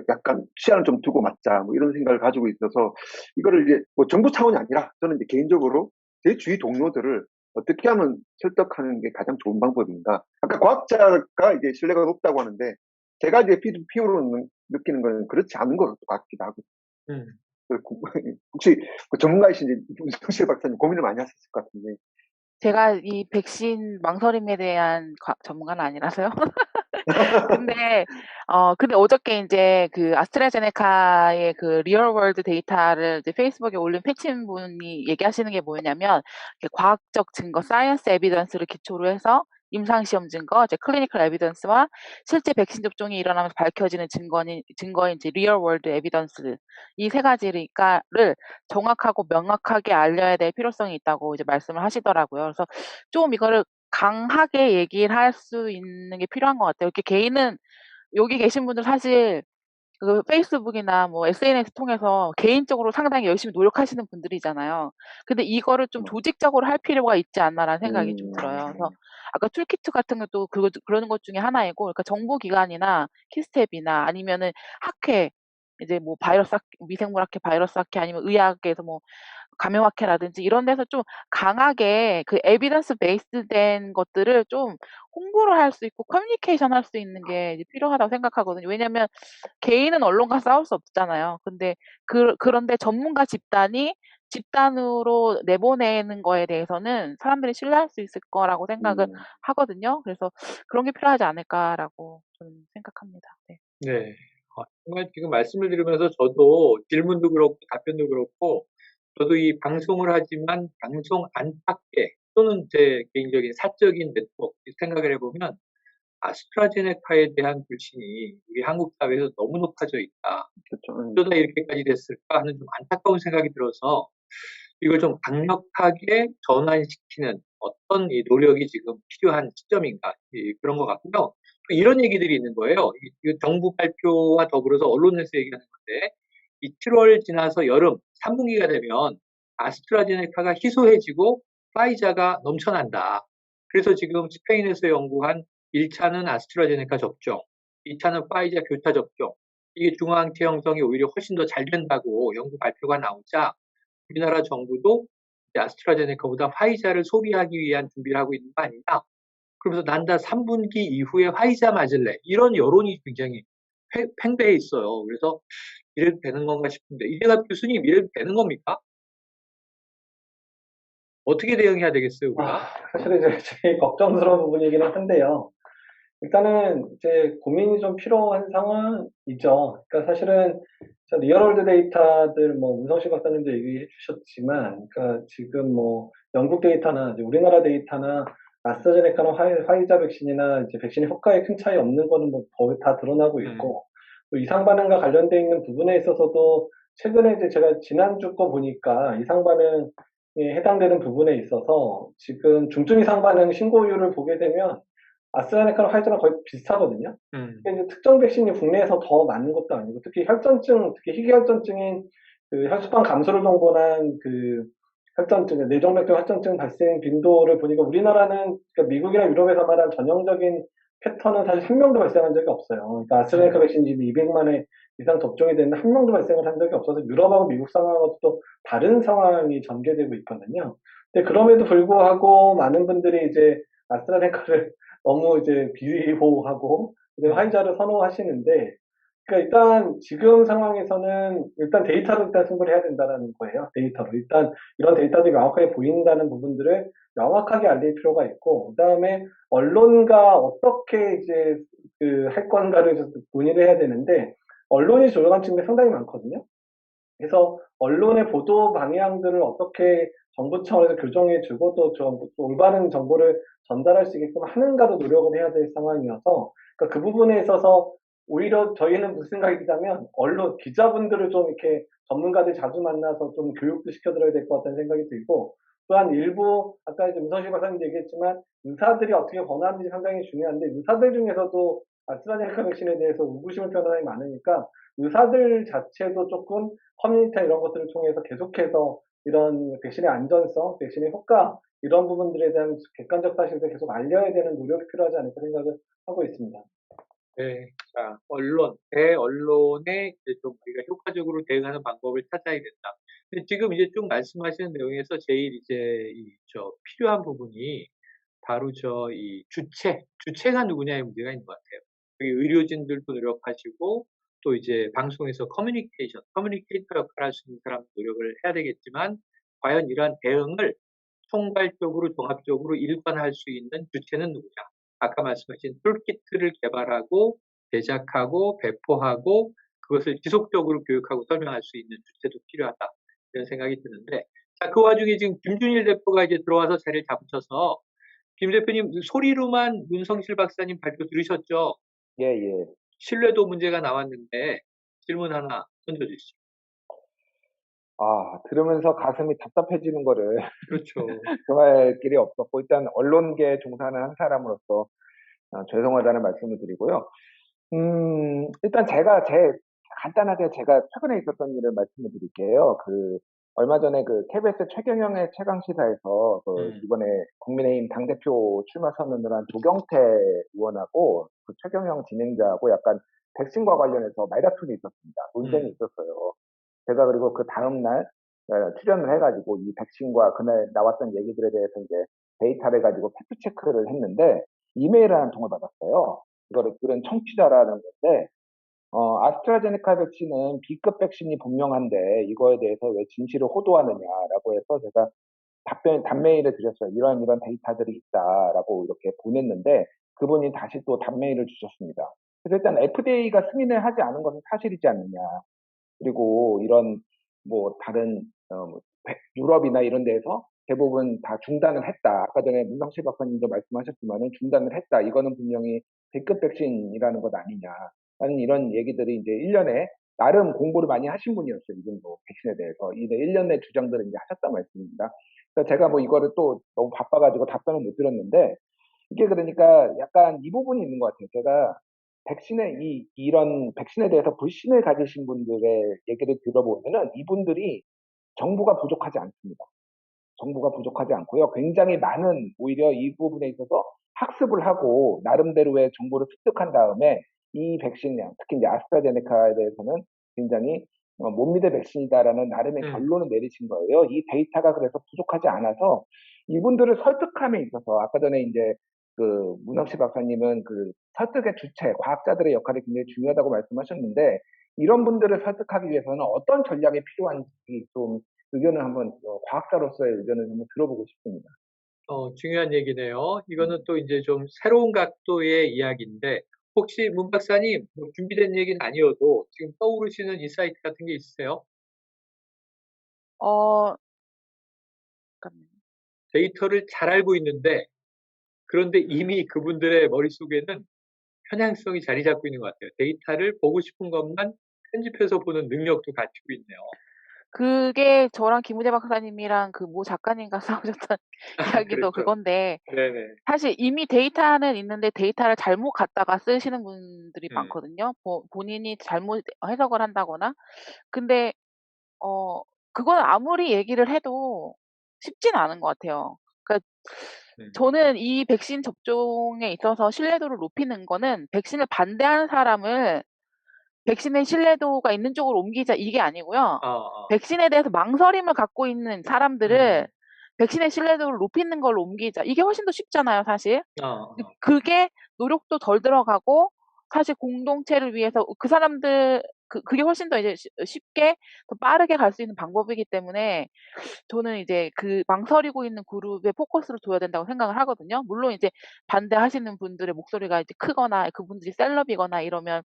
약간 시야를 좀 두고 맞자 뭐 이런 생각을 가지고 있어서 이거를 이제 뭐 정부 차원이 아니라 저는 이제 개인적으로 제 주위 동료들을 어떻게 하면 설득하는 게 가장 좋은 방법인가. 아까 과학자가 이제 신뢰가 높다고 하는데 제가 이제 피부로 느끼는 거는 그렇지 않은 것 같기도 하고. 혹시 전문가이신지 문성실 박사님 고민을 많이 하셨을 것 같은데. 제가 이 백신 망설임에 대한 전문가는 아니라서요. 근데 어저께 이제 그 아스트라제네카의 그 리얼월드 데이터를 이제 페이스북에 올린 패친 분이 얘기하시는 게 뭐냐면, 과학적 증거, 사이언스 에비던스를 기초로 해서 임상시험 증거, 이제 클리니컬 에비던스와 실제 백신 접종이 일어나면서 밝혀지는 증거인 이제 리얼월드 에비던스, 이 세 가지를 정확하고 명확하게 알려야 될 필요성이 있다고 이제 말씀을 하시더라고요. 그래서 좀 이거를 강하게 얘기를 할 수 있는 게 필요한 것 같아요. 이렇게 개인은, 여기 계신 분들 사실 그 페이스북이나 뭐 SNS 통해서 개인적으로 상당히 열심히 노력하시는 분들이잖아요. 근데 이거를 좀 조직적으로 할 필요가 있지 않나라는 생각이 좀 들어요. 그래서 아까 툴키트 같은 것도 그러는 것 중에 하나이고, 그러니까 정부 기관이나 키스텝이나 아니면은 학회, 이제 뭐 미생물 학회, 바이러스 학회, 아니면 의학에서 뭐 감염학회라든지 이런 데서 좀 강하게 그 에비던스 베이스된 것들을 좀 홍보를 할 수 있고 커뮤니케이션 할 수 있는 게 이제 필요하다고 생각하거든요. 왜냐면 개인은 언론과 싸울 수 없잖아요. 근데 그런데 전문가 집단으로 내보내는 거에 대해서는 사람들이 신뢰할 수 있을 거라고 생각을 하거든요. 그래서 그런 게 필요하지 않을까라고 저는 생각합니다. 네. 네. 정말 지금 말씀을 들으면서 저도 질문도 그렇고 답변도 그렇고 저도 이 방송을 하지만 방송 안팎에 또는 제 개인적인 사적인 네트워크 생각을 해보면 아스트라제네카에 대한 불신이 우리 한국 사회에서 너무 높아져 있다. 그렇죠. 어쩌다 이렇게까지 됐을까 하는 좀 안타까운 생각이 들어서 이걸 좀 강력하게 전환시키는 어떤 이 노력이 지금 필요한 시점인가 그런 것 같고요. 이런 얘기들이 있는 거예요. 이 정부 발표와 더불어서 언론에서 얘기하는 건데 이 7월 지나서 여름 3분기가 되면 아스트라제네카가 희소해지고 파이자가 넘쳐난다. 그래서 지금 스페인에서 연구한 1차는 아스트라제네카 접종, 2차는 파이자 교차 접종, 이게 중화항체 형성이 오히려 훨씬 더 잘 된다고 연구 발표가 나오자 우리나라 정부도 이제 아스트라제네카보다 화이자를 소비하기 위한 준비를 하고 있는 거 아니냐. 그러면서 난 다 3분기 이후에 화이자 맞을래. 이런 여론이 굉장히 팽배해 있어요. 그래서 이래도 되는 건가 싶은데 이재갑 교수님 이래도 되는 겁니까? 어떻게 대응해야 되겠어요, 우리가? 사실 이제 제일 걱정스러운 부분이기는 한데요. 일단은 이제 고민이 좀 필요한 상황이죠. 그러니까 사실은 저 리얼월드 데이터들 뭐 문성식 박사님도 얘기해 주셨지만, 그러니까 지금 뭐 영국 데이터나 이제 우리나라 데이터나 아스트라제네카나 화이자 백신이나 이제 백신의 효과에 큰 차이 없는 거는 뭐 거의 다 드러나고 있고, 또 이상 반응과 관련돼 있는 부분에 있어서도 최근에 이제 제가 지난주 거 보니까 이상 반응에 해당되는 부분에 있어서 지금 중증 이상 반응 신고율을 보게 되면 아스트라제네카랑 화이자랑 거의 비슷하거든요. 근데 이제 특정 백신이 국내에서 더 많은 것도 아니고, 특히 혈전증, 특히 희귀혈전증인 그 혈소판 감소를 동반한 그 혈전증, 뇌종맥경 혈전증 발생 빈도를 보니까 우리나라는, 그러니까 미국이나 유럽에서 말한 전형적인 패턴은 사실 한 명도 발생한 적이 없어요. 그러니까 아스트라제네카 백신 지금 200만회 이상 접종이 됐는데 한 명도 발생을 한 적이 없어서 유럽하고 미국 상황하고 또 다른 상황이 전개되고 있거든요. 근데 그럼에도 불구하고 많은 분들이 이제 아스트라제네카를 너무 이제 비호하고 그다음에 화이자를 선호하시는데, 그러니까 일단 지금 상황에서는 일단 데이터로 일단 승부를 해야 된다는 거예요. 데이터로 일단 이런 데이터들이 명확하게 보인다는 부분들을 명확하게 알릴 필요가 있고, 그다음에 언론과 어떻게 이제 그 할 건가를 좀 논의를 해야 되는데, 언론이 조용한 측면이 상당히 많거든요. 그래서 언론의 보도 방향들을 어떻게 정부 차원에서 교정해주고 또 올바른 정보를 전달할 수 있게끔 하는가도 노력을 해야 될 상황이어서, 그러니까 그 부분에 있어서 오히려 저희는 무슨 생각이 드냐면, 언론 기자분들을 좀 이렇게 전문가들 자주 만나서 좀 교육도 시켜드려야 될 것 같다는 생각이 들고, 또한 일부 아까 이제 문성식 박사님도 얘기했지만 의사들이 어떻게 권하는지 상당히 중요한데, 의사들 중에서도 아스트라제네카 백신에 대해서 의구심을 표하는 사람이 많으니까 의사들 자체도 조금 커뮤니티 이런 것들을 통해서 계속해서 이런 백신의 안전성, 백신의 효과 이런 부분들에 대한 객관적 사실을 계속 알려야 되는 노력이 필요하지 않을까 생각을 하고 있습니다. 네, 자, 대언론에 이제 좀 우리가 효과적으로 대응하는 방법을 찾아야 된다. 근데 지금 이제 쭉 말씀하시는 내용에서 제일 이제 필요한 부분이 바로 이 주체가 누구냐의 문제가 있는 것 같아요. 여기 의료진들도 노력하시고, 또 이제 방송에서 커뮤니케이터 역할을 할 수 있는 사람 노력을 해야 되겠지만, 과연 이러한 대응을 총괄적으로, 종합적으로 일관할 수 있는 주체는 누구냐? 아까 말씀하신 툴키트를 개발하고, 제작하고, 배포하고, 그것을 지속적으로 교육하고 설명할 수 있는 주체도 필요하다. 이런 생각이 드는데, 자, 그 와중에 지금 김준일 대표가 이제 들어와서 자리를 잡으셔서, 김 대표님 소리로만 문성실 박사님 발표 들으셨죠? 예, 예. 신뢰도 문제가 나왔는데 질문 하나 던져주시죠. 들으면서 가슴이 답답해지는 거를 그렇죠. 그말 길이 없었고, 일단 언론계에 종사하는 한 사람으로서 죄송하다는 말씀을 드리고요. 일단 간단하게 제가 최근에 있었던 일을 말씀을 드릴게요. 얼마 전에 KBS 최경영의 최강시사에서 이번에 국민의힘 당대표 출마 선언을 한 조경태 의원하고 최경영 진행자하고 약간 백신과 관련해서 말다툼이 있었습니다. 논쟁이 있었어요. 제가 그리고 그 다음날 출연을 해가지고 이 백신과 그날 나왔던 얘기들에 대해서 이제 데이터를 가지고 팩트 체크를 했는데, 이메일을 한 통을 받았어요. 이거를 들은 청취자라는 건데, 아스트라제네카 백신은 B급 백신이 분명한데 이거에 대해서 왜 진실을 호도하느냐라고 해서 제가 답메일을 드렸어요. 이런 데이터들이 있다라고 이렇게 보냈는데, 그분이 다시 또 답메일을 주셨습니다. 그래서 일단 FDA가 승인을 하지 않은 것은 사실이지 않느냐. 그리고 이런 다른 유럽이나 이런 데에서 대부분 다 중단을 했다. 아까 전에 문상실 박사님도 말씀하셨지만은 중단을 했다. 이거는 분명히 B급 백신이라는 것 아니냐. 라는 이런 얘기들이 이제 1년에 나름 공부를 많이 하신 분이었어요. 이 정도 백신에 대해서. 이 1년 내 주장들을 이제 하셨단 말씀입니다. 그래서 제가 이거를 또 너무 바빠가지고 답변을 못 드렸는데, 이게 그러니까 약간 이 부분이 있는 것 같아요. 제가 이런 백신에 대해서 불신을 가지신 분들의 얘기를 들어보면은 이분들이 정보가 부족하지 않습니다. 정보가 부족하지 않고요. 굉장히 많은 오히려 이 부분에 있어서 학습을 하고 나름대로의 정보를 습득한 다음에 이 백신, 특히 이제 아스트라제네카에 대해서는 굉장히 못 믿을 백신이다라는 나름의 결론을 내리신 거예요. 이 데이터가 그래서 부족하지 않아서 이분들을 설득함에 있어서 아까 전에 이제 그 문학시 박사님은 그 설득의 주체, 과학자들의 역할이 굉장히 중요하다고 말씀하셨는데 이런 분들을 설득하기 위해서는 어떤 전략이 필요한지 좀 의견을 한번 과학자로서의 의견을 한번 들어보고 싶습니다. 중요한 얘기네요. 이거는 또 이제 좀 새로운 각도의 이야기인데, 혹시 문 박사님, 뭐 준비된 얘기는 아니어도 지금 떠오르시는 인사이트 같은 게 있으세요? 잠깐만요. 데이터를 잘 알고 있는데, 그런데 이미 그분들의 머릿속에는 편향성이 자리 잡고 있는 것 같아요. 데이터를 보고 싶은 것만 편집해서 보는 능력도 갖추고 있네요. 그게 저랑 김우재 박사님이랑 그 모 작가님과 싸우셨던 이야기도 그랬죠. 그건데, 네네. 사실 이미 데이터는 있는데 데이터를 잘못 갖다가 쓰시는 분들이 음. 많거든요. 본인이 잘못 해석을 한다거나. 근데 그건 아무리 얘기를 해도 쉽진 않은 것 같아요. 그러니까 저는 이 백신 접종에 있어서 신뢰도를 높이는 거는 백신을 반대하는 사람을 백신의 신뢰도가 있는 쪽으로 옮기자 이게 아니고요. 백신에 대해서 망설임을 갖고 있는 사람들을 백신의 신뢰도를 높이는 걸로 옮기자. 이게 훨씬 더 쉽잖아요, 사실. 그게 노력도 덜 들어가고 사실 공동체를 위해서 그 사람들 그게 훨씬 더 이제 쉽게 더 빠르게 갈 수 있는 방법이기 때문에 저는 이제 그 망설이고 있는 그룹에 포커스를 둬야 된다고 생각을 하거든요. 물론 이제 반대하시는 분들의 목소리가 이제 크거나 그분들이 셀럽이거나 이러면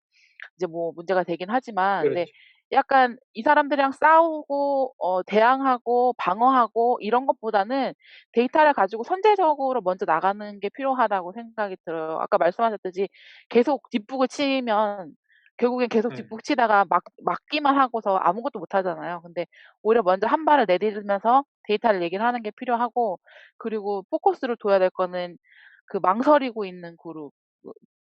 이제 뭐 문제가 되긴 하지만, 근데 그렇죠. 약간 이 사람들이랑 싸우고 대항하고 방어하고 이런 것보다는 데이터를 가지고 선제적으로 먼저 나가는 게 필요하다고 생각이 들어요. 아까 말씀하셨듯이 계속 뒷북을 치면 결국엔 계속 뒷북 치다가 막기만 하고서 아무것도 못 하잖아요. 근데 오히려 먼저 한 발을 내디디면서 데이터를 얘기를 하는 게 필요하고, 그리고 포커스를 둬야 될 거는 그 망설이고 있는 그룹,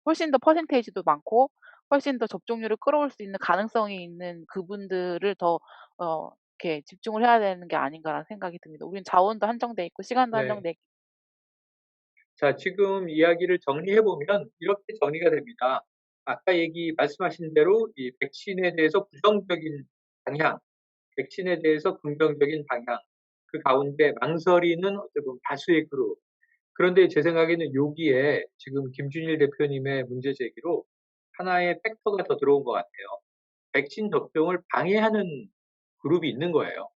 훨씬 더 퍼센테이지도 많고 훨씬 더 접종률을 끌어올 수 있는 가능성이 있는 그분들을 더 이렇게 집중을 해야 되는 게 아닌가라는 생각이 듭니다. 우리는 자원도 한정돼 있고 시간도 네. 한정돼 있고. 자, 지금 이야기를 정리해보면 이렇게 정리가 됩니다. 아까 말씀하신 대로 이 백신에 대해서 부정적인 방향, 백신에 대해서 긍정적인 방향, 그 가운데 망설이는 어떻게 보면 다수의 그룹. 그런데 제 생각에는 여기에 지금 김준일 대표님의 문제 제기로 하나의 팩터가 더 들어온 것 같아요. 백신 접종을 방해하는 그룹이 있는 거예요.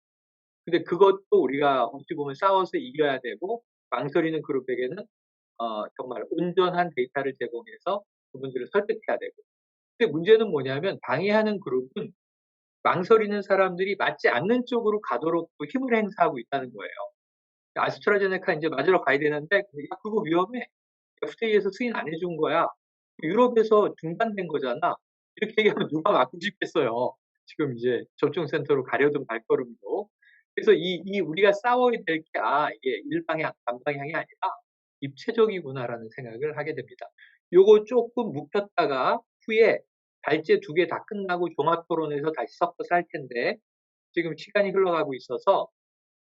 근데 그것도 우리가 어찌 보면 싸워서 이겨야 되고, 망설이는 그룹에게는 정말 온전한 데이터를 제공해서 그분들을 설득해야 되고. 근데 문제는 뭐냐면 방해하는 그룹은 망설이는 사람들이 맞지 않는 쪽으로 가도록 또 힘을 행사하고 있다는 거예요. 아스트라제네카 이제 맞으러 가야 되는데, 야, 그거 위험해. FDA에서 승인 안 해준 거야. 유럽에서 중단된 거잖아. 이렇게 얘기하면 누가 맞고 싶겠어요. 지금 이제 접종센터로 가려던 발걸음도. 그래서 우리가 싸워야 될 게, 이게 일방향, 반방향이 아니라 입체적이구나라는 생각을 하게 됩니다. 요거 조금 묵혔다가 후에 발제 2개 다 끝나고 종합토론에서 다시 섞어서 할 텐데, 지금 시간이 흘러가고 있어서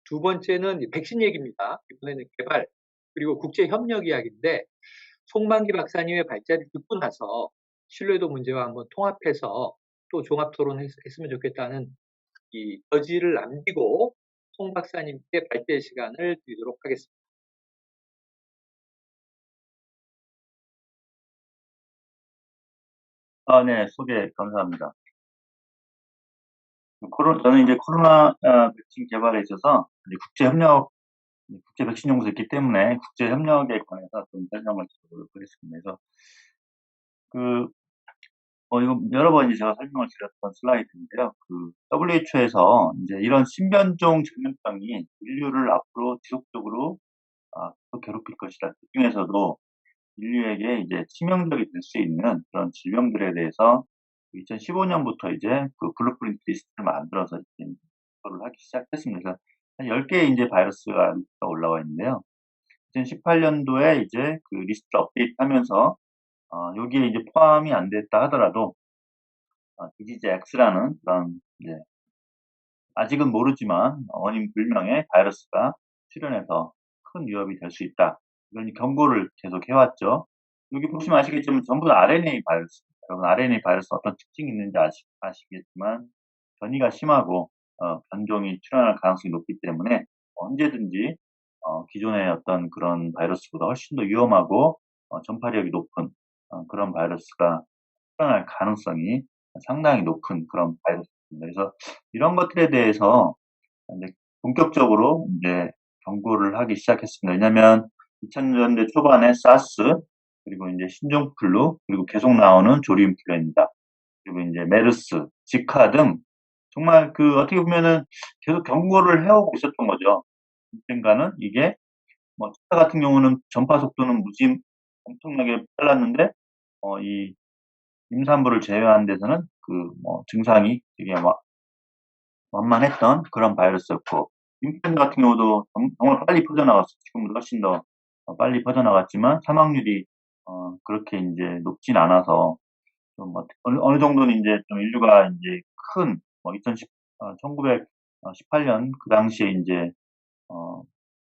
두 번째는 백신 얘기입니다. 이번에는 개발, 그리고 국제협력 이야기인데, 송만기 박사님의 발제를 듣고 나서 신뢰도 문제와 한번 통합해서 또 종합토론 했으면 좋겠다는 이 여지를 남기고 송 박사님께 발제 시간을 드리도록 하겠습니다. 네, 소개 감사합니다. 저는 이제 코로나 백신 개발에 있어서 이제 국제 백신 연구소 있기 때문에 국제 협력에 관해서 좀 설명을 드리도록 하겠습니다. 그래서 이거 여러 번 이제 제가 설명을 드렸던 슬라이드인데요. WHO에서 이제 이런 신변종 전염병이 인류를 앞으로 지속적으로 또 괴롭힐 것이다. 그 중에서도 인류에게 이제 치명적이 될 수 있는 그런 질병들에 대해서 2015년부터 이제 그 블루프린트 리스트를 만들어서 이제 검토를 하기 시작했습니다. 그래서 한 10개의 이제 바이러스가 올라와 있는데요. 2018년도에 이제 그 리스트를 업데이트하면서 여기에 이제 포함이 안 됐다 하더라도 디지즈 X라는 그런 이제 아직은 모르지만 원인 불명의 바이러스가 출현해서 큰 위협이 될 수 있다. 이런 경고를 계속 해왔죠. 여기 보시면 아시겠지만 전부 다 RNA 바이러스입니다. 여러분 RNA 바이러스 어떤 특징이 있는지 아시겠지만 변이가 심하고 변종이 출현할 가능성이 높기 때문에 언제든지 기존의 어떤 그런 바이러스보다 훨씬 더 위험하고 전파력이 높은 그런 바이러스가 출현할 가능성이 상당히 높은 그런 바이러스입니다. 그래서 이런 것들에 대해서 이제 본격적으로 이제 경고를 하기 시작했습니다. 왜냐하면 2000년대 초반에 사스, 그리고 이제 신종플루, 그리고 계속 나오는 조류인플루엔자, 그리고 이제 메르스, 지카 등 정말 그 어떻게 보면은 계속 경고를 해오고 있었던 거죠. 언젠가는 이게 뭐 지카 같은 경우는 전파 속도는 엄청나게 빨랐는데 이 임산부를 제외한 데서는 그 뭐 증상이 되게 완만했던 그런 바이러스였고, 인플루엔자 같은 경우도 정말 빨리 퍼져나갔어요. 지금보다 훨씬 더 빨리 퍼져나갔지만 사망률이 그렇게 이제 높진 않아서 좀 어느 정도는 이제 좀 인류가 이제 큰 1918년 그 당시에 이제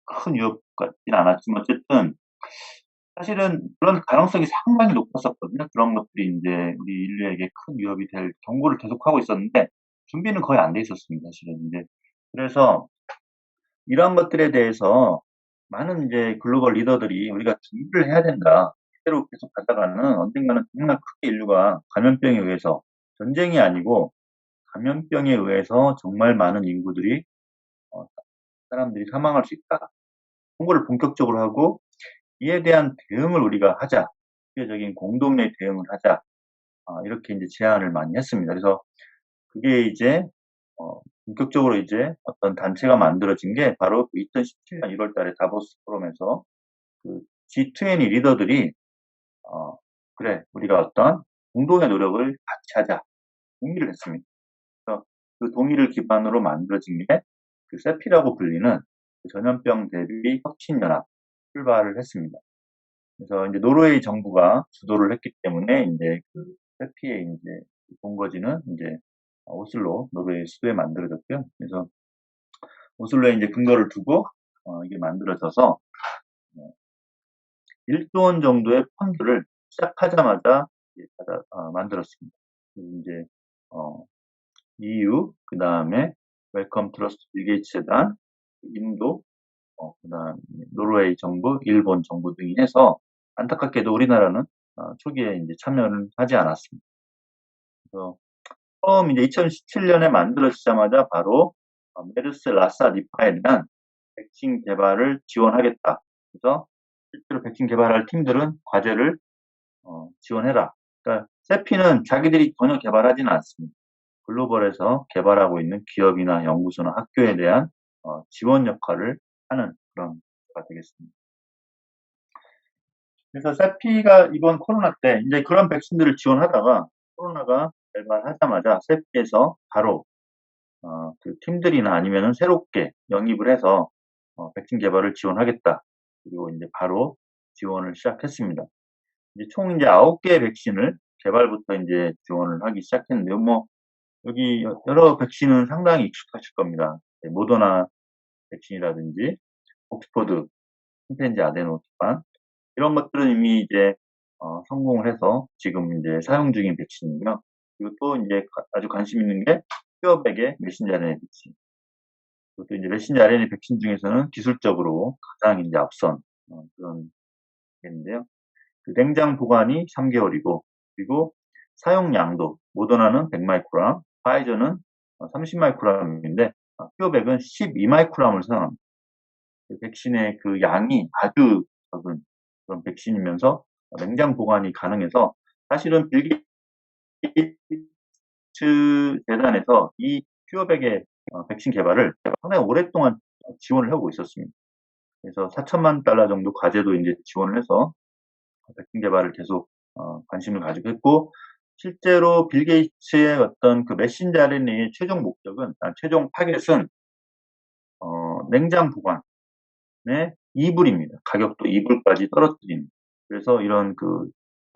큰 위협 같진 않았지만 어쨌든 사실은 그런 가능성이 상당히 높았었거든요. 그런 것들이 이제 우리 인류에게 큰 위협이 될 경고를 계속하고 있었는데 준비는 거의 안 돼 있었습니다. 사실은 이제 그래서 이런 것들에 대해서 많은 이제 글로벌 리더들이 우리가 준비를 해야 된다. 이대로 계속 가다가는 언젠가는 정말 크게 인류가 감염병에 의해서 전쟁이 아니고 감염병에 의해서 정말 많은 인구들이 사람들이 사망할 수 있다. 홍보를 본격적으로 하고 이에 대한 대응을 우리가 하자. 세계적인 공동의 대응을 하자. 이렇게 이제 제안을 많이 했습니다. 그래서 그게 이제 본격적으로 이제 어떤 단체가 만들어진 게 바로 2017년 1월 달에 다보스 포럼에서 그 G20 리더들이 그래, 우리가 어떤 공동의 노력을 같이 하자. 동의를 했습니다. 그래서 그 동의를 기반으로 만들어진 게 그 세피라고 불리는 그 전염병 대비 혁신연합 출발을 했습니다. 그래서 이제 노르웨이 정부가 주도를 했기 때문에 이제 그 세피의 이제 본거지는 이제 오슬로, 노르웨이 수도에 만들어졌고요. 그래서 오슬로에 이제 근거를 두고 이게 만들어져서 1조 원 정도의 펀드를 시작하자마자 만들었습니다. 그리고 이제 EU, 그 다음에 웰컴 트러스트 빌 게이츠 재단, 인도, 그 다음 노르웨이 정부, 일본 정부 등이 해서 안타깝게도 우리나라는 초기에 이제 참여를 하지 않았습니다. 그래서 처음 이제 2017년에 만들어지자마자 바로 메르스, 라사, 니파에 대한 백신 개발을 지원하겠다. 그래서 실제로 백신 개발할 팀들은 과제를 지원해라. 그러니까 세피는 자기들이 전혀 개발하지는 않습니다. 글로벌에서 개발하고 있는 기업이나 연구소나 학교에 대한 지원 역할을 하는 그런 가 되겠습니다. 그래서 세피가 이번 코로나 때 이제 그런 백신들을 지원하다가 코로나가 발발하자마자 세피에서 바로 그 팀들이나 아니면은 새롭게 영입을 해서 백신 개발을 지원하겠다. 그리고 이제 바로 지원을 시작했습니다. 이제 총 이제 9개의 백신을 개발부터 이제 지원을 하기 시작했는데요. 뭐 여기 여러 백신은 상당히 익숙하실 겁니다. 모더나 백신이라든지 옥스퍼드 침팬지 아데노 기반 이런 것들은 이미 이제 성공을 해서 지금 이제 사용 중인 백신이고요. 그리고 또 이제 아주 관심 있는 게 퓨어백의 메신저 RNA 백신. 그것도 이제 메신저 RNA 백신 중에서는 기술적으로 가장 이제 앞선 그런 게인데요. 그 냉장 보관이 3개월이고 그리고 사용량도 모더나는 100마이크로그램, 파이저는 30마이크로그램인데 퓨어백은 12마이크로그램을 사용합니다. 그 백신의 그 양이 아주 적은 그런 백신이면서 냉장 보관이 가능해서 사실은 빌 게이츠 재단에서 이 퓨어백의 백신 개발을 상당히 오랫동안 지원을 하고 있었습니다. 그래서 $4천만 정도 과제도 이제 지원을 해서 백신 개발을 계속 관심을 가지고 했고 실제로 빌 게이츠의 어떤 그 메신저 RNA의 최종 목적은 최종 타겟은 냉장 보관의 2불입니다. 가격도 2불까지 떨어뜨립니다. 그래서 이런 그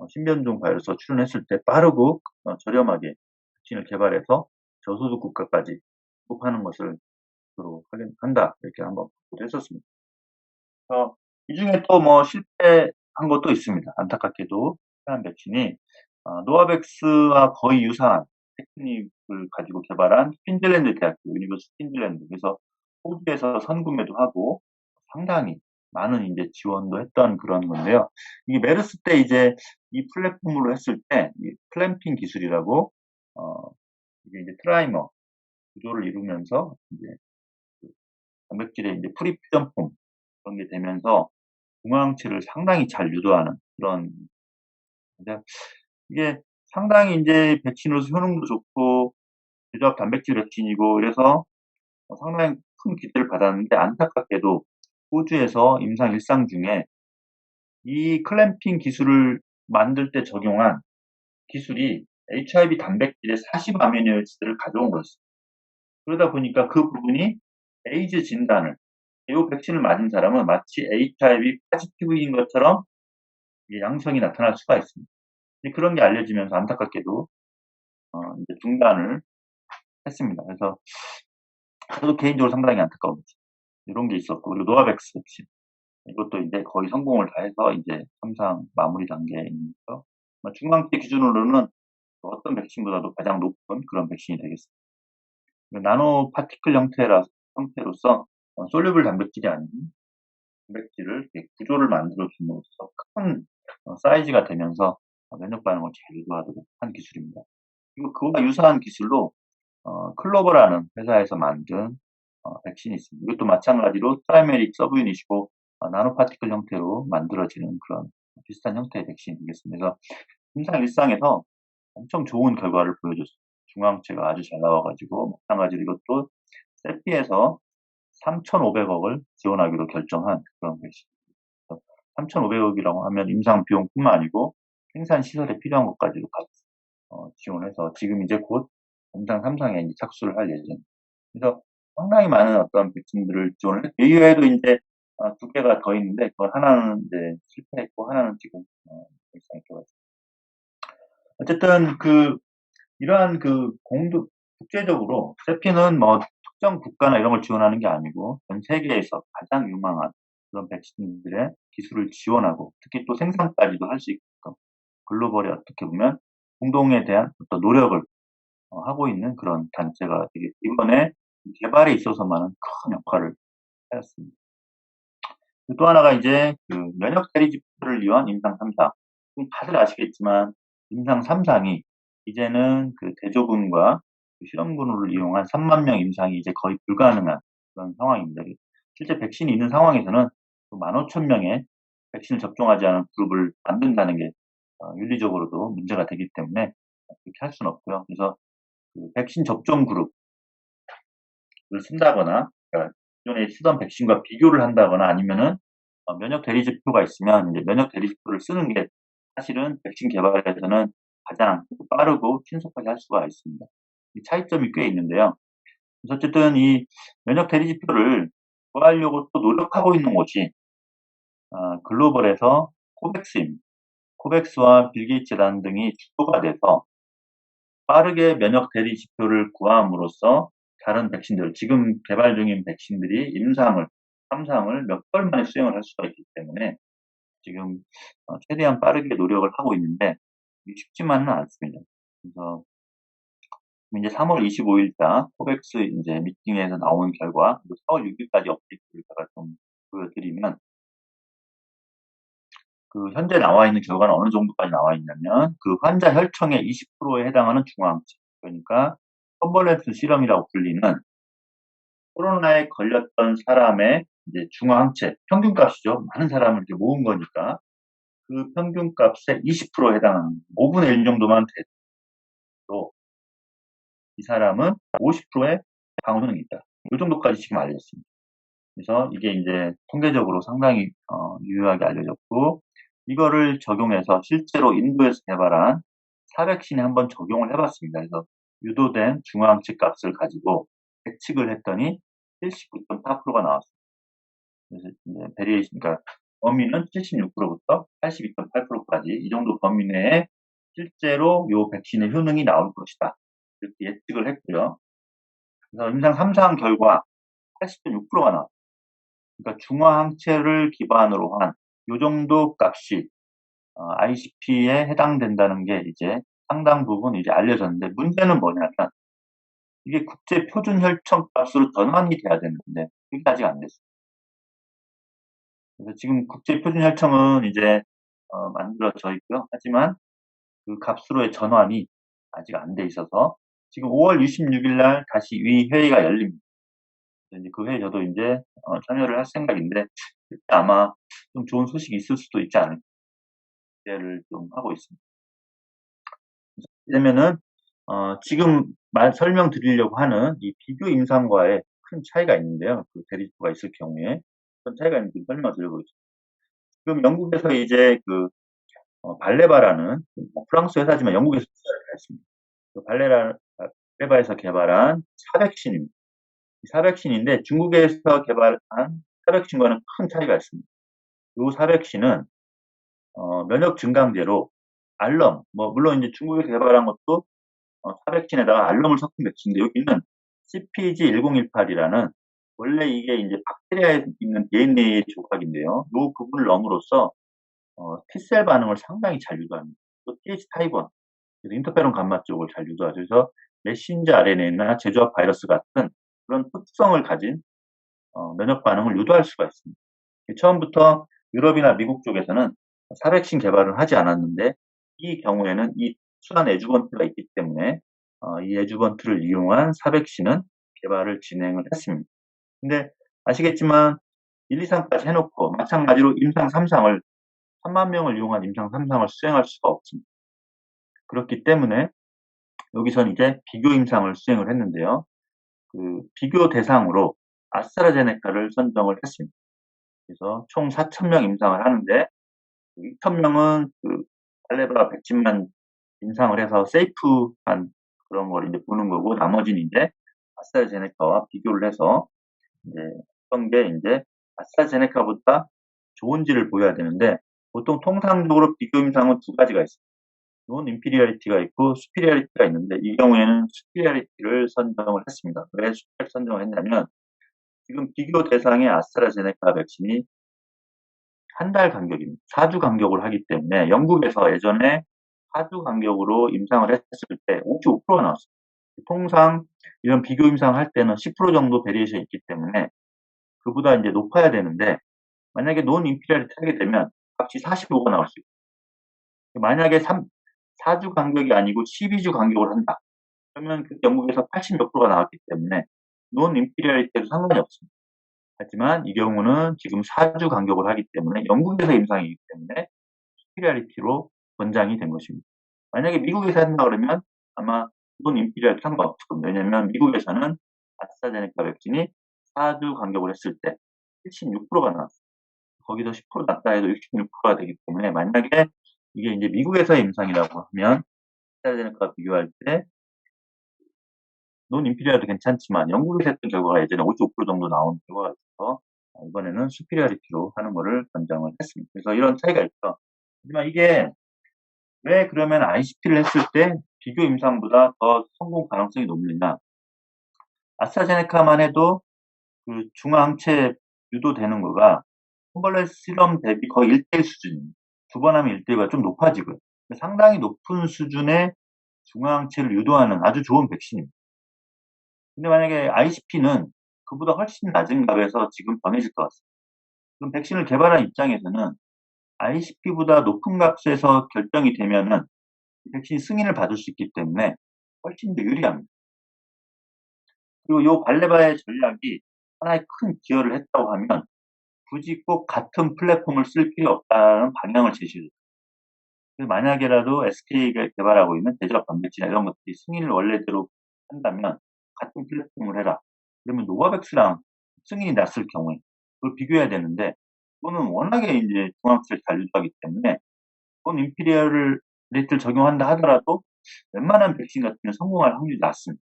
신변종 바이러스가 출현했을 때 빠르고 저렴하게 백신을 개발해서 저소득 국가까지 공급하는 것을 주로 한다 이렇게 한번 보도를 했었습니다. 이 중에 또 뭐 실패한 것도 있습니다. 안타깝게도 실패한 백신이 노바백스와 거의 유사한 테크닉을 가지고 개발한 퀸즐랜드 대학교, 유니버시티 퀸즐랜드. 그래서 호주에서 선구매도 하고 상당히 많은 이제 지원도 했던 그런 건데요. 이게 메르스 때 이제 이 플랫폼으로 했을 때, 이 클램핑 기술이라고, 이게 이제 트라이머 구조를 이루면서 이제 그 단백질의 이제 프리퓨전폼 그런 게 되면서 중화항체를 상당히 잘 유도하는 그런, 이게 상당히 이제 백신으로서 효능도 좋고, 유전학 단백질 백신이고, 그래서 상당히 큰 기대를 받았는데, 안타깝게도 호주에서 임상 일상 중에 이 클램핑 기술을 만들 때 적용한 기술이 HIV 단백질의 40 아미노애시드를 가져온 거였어요. 그러다 보니까 그 부분이 에이즈 진단을, 이 백신을 맞은 사람은 마치 HIV 포지티브인 것처럼 양성이 나타날 수가 있습니다. 그런 게 알려지면서 안타깝게도 이제 중단을 했습니다. 그래서 저도 개인적으로 상당히 안타까운 거죠. 이런 게 있었고, 그리고 노바백스 백신 이것도 이제 거의 성공을 다해서 이제 3상 마무리 단계에 있는데요. 중앙체 기준으로는 어떤 백신보다도 가장 높은 그런 백신이 되겠습니다. 나노 파티클 형태로서 솔루블 단백질이 아닌 단백질을 구조를 만들어 줌으로써 큰 사이즈가 되면서 면역 반응을 잘 유도하도록 한 기술입니다. 그리고 그와 유사한 기술로 클로버라는 회사에서 만든 백신이 있습니다. 이것도 마찬가지로 트라이메릭 서브유닛이고 나노 파티클 형태로 만들어지는 그런 비슷한 형태의 백신이 되겠습니다. 그래서 임상 일상에서 엄청 좋은 결과를 보여줬습니다. 중화항체가 아주 잘 나와가지고 마찬가지로 이것도 세피에서 3,500억을 지원하기로 결정한 그런 백신. 3,500억이라고 하면 임상 비용뿐만 아니고 생산 시설에 필요한 것까지도 지원해서 지금 이제 곧 임상 3상에 이제 착수를 할 예정입니다. 그래서 상당히 많은 어떤 백신들을 지원을 했고, 이외에도 이제 2개가 더 있는데, 그건 하나는 이제 실패했고, 하나는 지금 일상에 들어가 있습니다. 어쨌든 이러한 국제적으로 세피는 뭐 특정 국가나 이런 걸 지원하는 게 아니고 전 세계에서 가장 유망한 그런 백신들의 기술을 지원하고, 특히 또 생산까지도 할 수 있게끔 글로벌에 어떻게 보면 공동에 대한 어떤 노력을 하고 있는 그런 단체가 되게 이번에 개발에 있어서만은 큰 역할을 하였습니다. 또 하나가 이제 면역 대리지표를 위한 임상 3상. 다들 아시겠지만 임상 3상이 이제는 대조군과 실험군을 이용한 3만 명 임상이 이제 거의 불가능한 그런 상황입니다. 실제 백신이 있는 상황에서는 15,000명의 백신을 접종하지 않은 그룹을 만든다는 게 윤리적으로도 문제가 되기 때문에 그렇게 할 수는 없고요. 그래서 백신 접종 그룹을 쓴다거나, 그러니까 기존에 쓰던 백신과 비교를 한다거나, 아니면은 면역 대리지표가 있으면 이제 면역 대리지표를 쓰는 게 사실은 백신 개발에서는 가장 빠르고 신속하게 할 수가 있습니다. 이 차이점이 꽤 있는데요. 그래서 어쨌든 이 면역 대리지표를 구하려고 또 노력하고 있는 곳이 글로벌에서 코백스입니다. 코백스와 빌 게이츠 재단 등이 주도가 돼서 빠르게 면역 대리지표를 구함으로써 다른 백신들, 지금 개발 중인 백신들이 임상을, 3상을 몇 개월 만에 수행을 할 수가 있기 때문에 지금 최대한 빠르게 노력을 하고 있는데 쉽지만은 않습니다. 그래서 이제 3월 25일자 코백스 이제 미팅에서 나온 결과, 4월 6일까지 업데이트를 제가 좀 보여드리면, 현재 나와 있는 결과는 어느 정도까지 나와 있냐면, 환자 혈청의 20%에 해당하는 중화항체, 그러니까 컨벌런스 실험이라고 불리는 코로나에 걸렸던 사람의 이제 중화항체 평균값이죠. 많은 사람을 이렇게 모은 거니까 그 평균값의 20%에 해당하는 5분의 1 정도만 돼도 이 사람은 50%의 방어 효능이 있다. 이 정도까지 지금 알려졌습니다. 그래서 이게 이제 통계적으로 상당히 유효하게 알려졌고, 이거를 적용해서 실제로 인도에서 개발한 사백신에 한번 적용을 해봤습니다. 그래서 유도된 중화항체 값을 가지고 예측을 했더니 79.4%가 나왔습니다. 그래서 이제 베리에이션, 그러니까 범위는 76%부터 82.8%까지 이 정도 범위 내에 실제로 이 백신의 효능이 나올 것이다. 이렇게 예측을 했고요. 그래서 임상 3상 결과 80.6%가 나왔습니다. 그러니까 중화항체를 기반으로 한 이 정도 값이 ICP에 해당된다는 게 이제 상당 부분 이제 알려졌는데 문제는 뭐냐면 이게 국제 표준 혈청 값으로 전환이 돼야 되는데 그게 아직 안 됐어요. 그래서 지금 국제 표준 혈청은 이제 만들어져 있고요. 하지만 그 값으로의 전환이 아직 안 돼 있어서 지금 5월 26일 날 다시 위 회의가 열립니다. 이제 그 회의 저도 이제 참여를 할 생각인데 그때 아마 좀 좋은 소식이 있을 수도 있지 않을까 기대를 좀 하고 있습니다. 그러면은 지금 설명드리려고 하는 이 비교 임상과의 큰 차이가 있는데요. 그 대립부가 있을 경우에 어떤 차이가 있는지 설명을 드려보겠습니다. 지금 영국에서 이제 그 발레바라는 프랑스 회사지만 영국에서 투자를 했습니다. 그 발레바에서 개발한 사백신입니다. 사백신인데 중국에서 개발한 사백신과는 큰 차이가 있습니다. 이 사백신은 면역 증강제로 알럼, 물론 이제 중국에서 개발한 것도 사백신에다가 알럼을 섞은 백신인데 여기는 CpG1018이라는 원래 이게 이제 박테리아에 있는 DNA 조각인데요. 이 부분을 넣음으로써 T셀 반응을 상당히 잘 유도합니다. 또 TH 타입 1, 그래서 인터페론 감마 쪽을 잘 유도하죠. 그래서 메신저 RNA나 제조합 바이러스 같은 그런 특성을 가진 면역 반응을 유도할 수가 있습니다. 처음부터 유럽이나 미국 쪽에서는 사백신 개발을 하지 않았는데 이 경우에는 이 특수한 애주번트가 있기 때문에 이 애주번트를 이용한 사백신은 개발을 진행을 했습니다. 근데 아시겠지만 1, 2, 3까지 해놓고 마찬가지로 임상 3상을 3만 명을 이용한 임상 3상을 수행할 수가 없습니다. 그렇기 때문에 여기선 이제 비교 임상을 수행을 했는데요. 그 비교 대상으로 아스트라제네카를 선정을 했습니다. 그래서 총 4,000명 임상을 하는데 2,000명은 그 발레바 백신만 임상을 해서 세이프한 그런 걸 이제 보는 거고 나머지는 이제 아스트라제네카와 비교를 해서 이제 어떤 게 이제 아스트라제네카보다 좋은지를 보여야 되는데 보통 통상적으로 비교 임상은 두 가지가 있습니다. 논 인피리어리티가 있고 수피리어리티가 있는데 이 경우에는 수피리어리티를 선정을 했습니다. 왜 수피를 선정을 했냐면 지금 비교 대상의 아스트라제네카 백신이 한 달 간격입니다. 4주 간격을 하기 때문에 영국에서 예전에 4주 간격으로 임상을 했을 때 55%가 나왔어요. 통상 이런 비교 임상 할 때는 10% 정도 베리에이션이 있기 때문에 그보다 이제 높아야 되는데 만약에 논 인피리어리티 하게 되면 값이 45가 나올 수 있어요. 만약에 4주 간격이 아니고 12주 간격을 한다. 그러면 그 영국에서 80 몇 프로가 나왔기 때문에 논 인피리어리티에도 상관이 없습니다. 하지만 이 경우는 지금 4주 간격을 하기 때문에 영국에서 임상이기 때문에 수피리어리티로 권장이 된 것입니다. 만약에 미국에서 한다 그러면 아마 논 인피리어리티 상관없을 겁니다. 왜냐하면 미국에서는 아스트라제네카 백신이 4주 간격을 했을 때 76%가 나왔어요. 거기서 10% 낮다 해도 66%가 되기 때문에 만약에 이게 이제 미국에서의 임상이라고 하면 아스트라제네카와 비교할 때 논 인피리어도 괜찮지만 영국에서 했던 결과가 예전에 55% 정도 나온 결과가 있어서 이번에는 수피리어리티로 하는 거를 권장을 했습니다. 그래서 이런 차이가 있죠. 하지만 이게 왜 그러면 ICP를 했을 때 비교 임상보다 더 성공 가능성이 높느냐? 아스트라제네카만 해도 그 중화항체 유도되는 거가 콤벌레스 실험 대비 거의 1대1 수준입니다. 두 번 하면 1대1가 좀 높아지고요. 상당히 높은 수준의 중화항체를 유도하는 아주 좋은 백신입니다. 근데 만약에 ICP는 그보다 훨씬 낮은 값에서 지금 정해질 것 같습니다. 그럼 백신을 개발한 입장에서는 ICP보다 높은 값에서 결정이 되면은 백신 승인을 받을 수 있기 때문에 훨씬 더 유리합니다. 그리고 이 발레바의 전략이 하나의 큰 기여를 했다고 하면 굳이 꼭 같은 플랫폼을 쓸 필요 없다는 방향을 제시해요. 만약에라도 SK가 개발하고 있는 대조합 단백질 이런 것들이 승인을 원래대로 한다면 같은 플랫폼을 해라. 그러면 노바백스랑 승인이 났을 경우에 그걸 비교해야 되는데 그거는 워낙에 이제 중앙체를 잘 유도하기 때문에 그건 인피리어리티를 적용한다 하더라도 웬만한 백신 같은 경우는 성공할 확률이 낮습니다.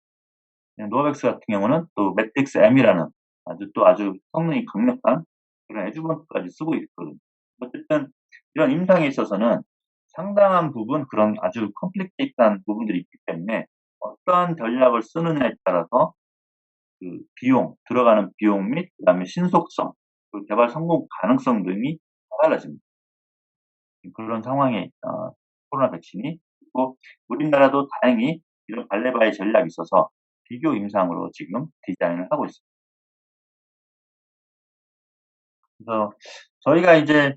노바백스 같은 경우는 또 매트릭스 M이라는 아주 성능이 강력한 그런 애주번트까지 쓰고 있거든요. 어쨌든 이런 임상에 있어서는 상당한 부분 그런 아주 컴플리케이트한 부분들이 있기 때문에 어떠한 전략을 쓰느냐에 따라서 그 비용, 들어가는 비용 및 그다음에 신속성, 그리고 개발 성공 가능성 등이 달라집니다. 그런 상황에 코로나 백신이 그리고 우리나라도 다행히 이런 발레바의 전략이 있어서 비교 임상으로 지금 디자인을 하고 있습니다. 그래서 저희가 이제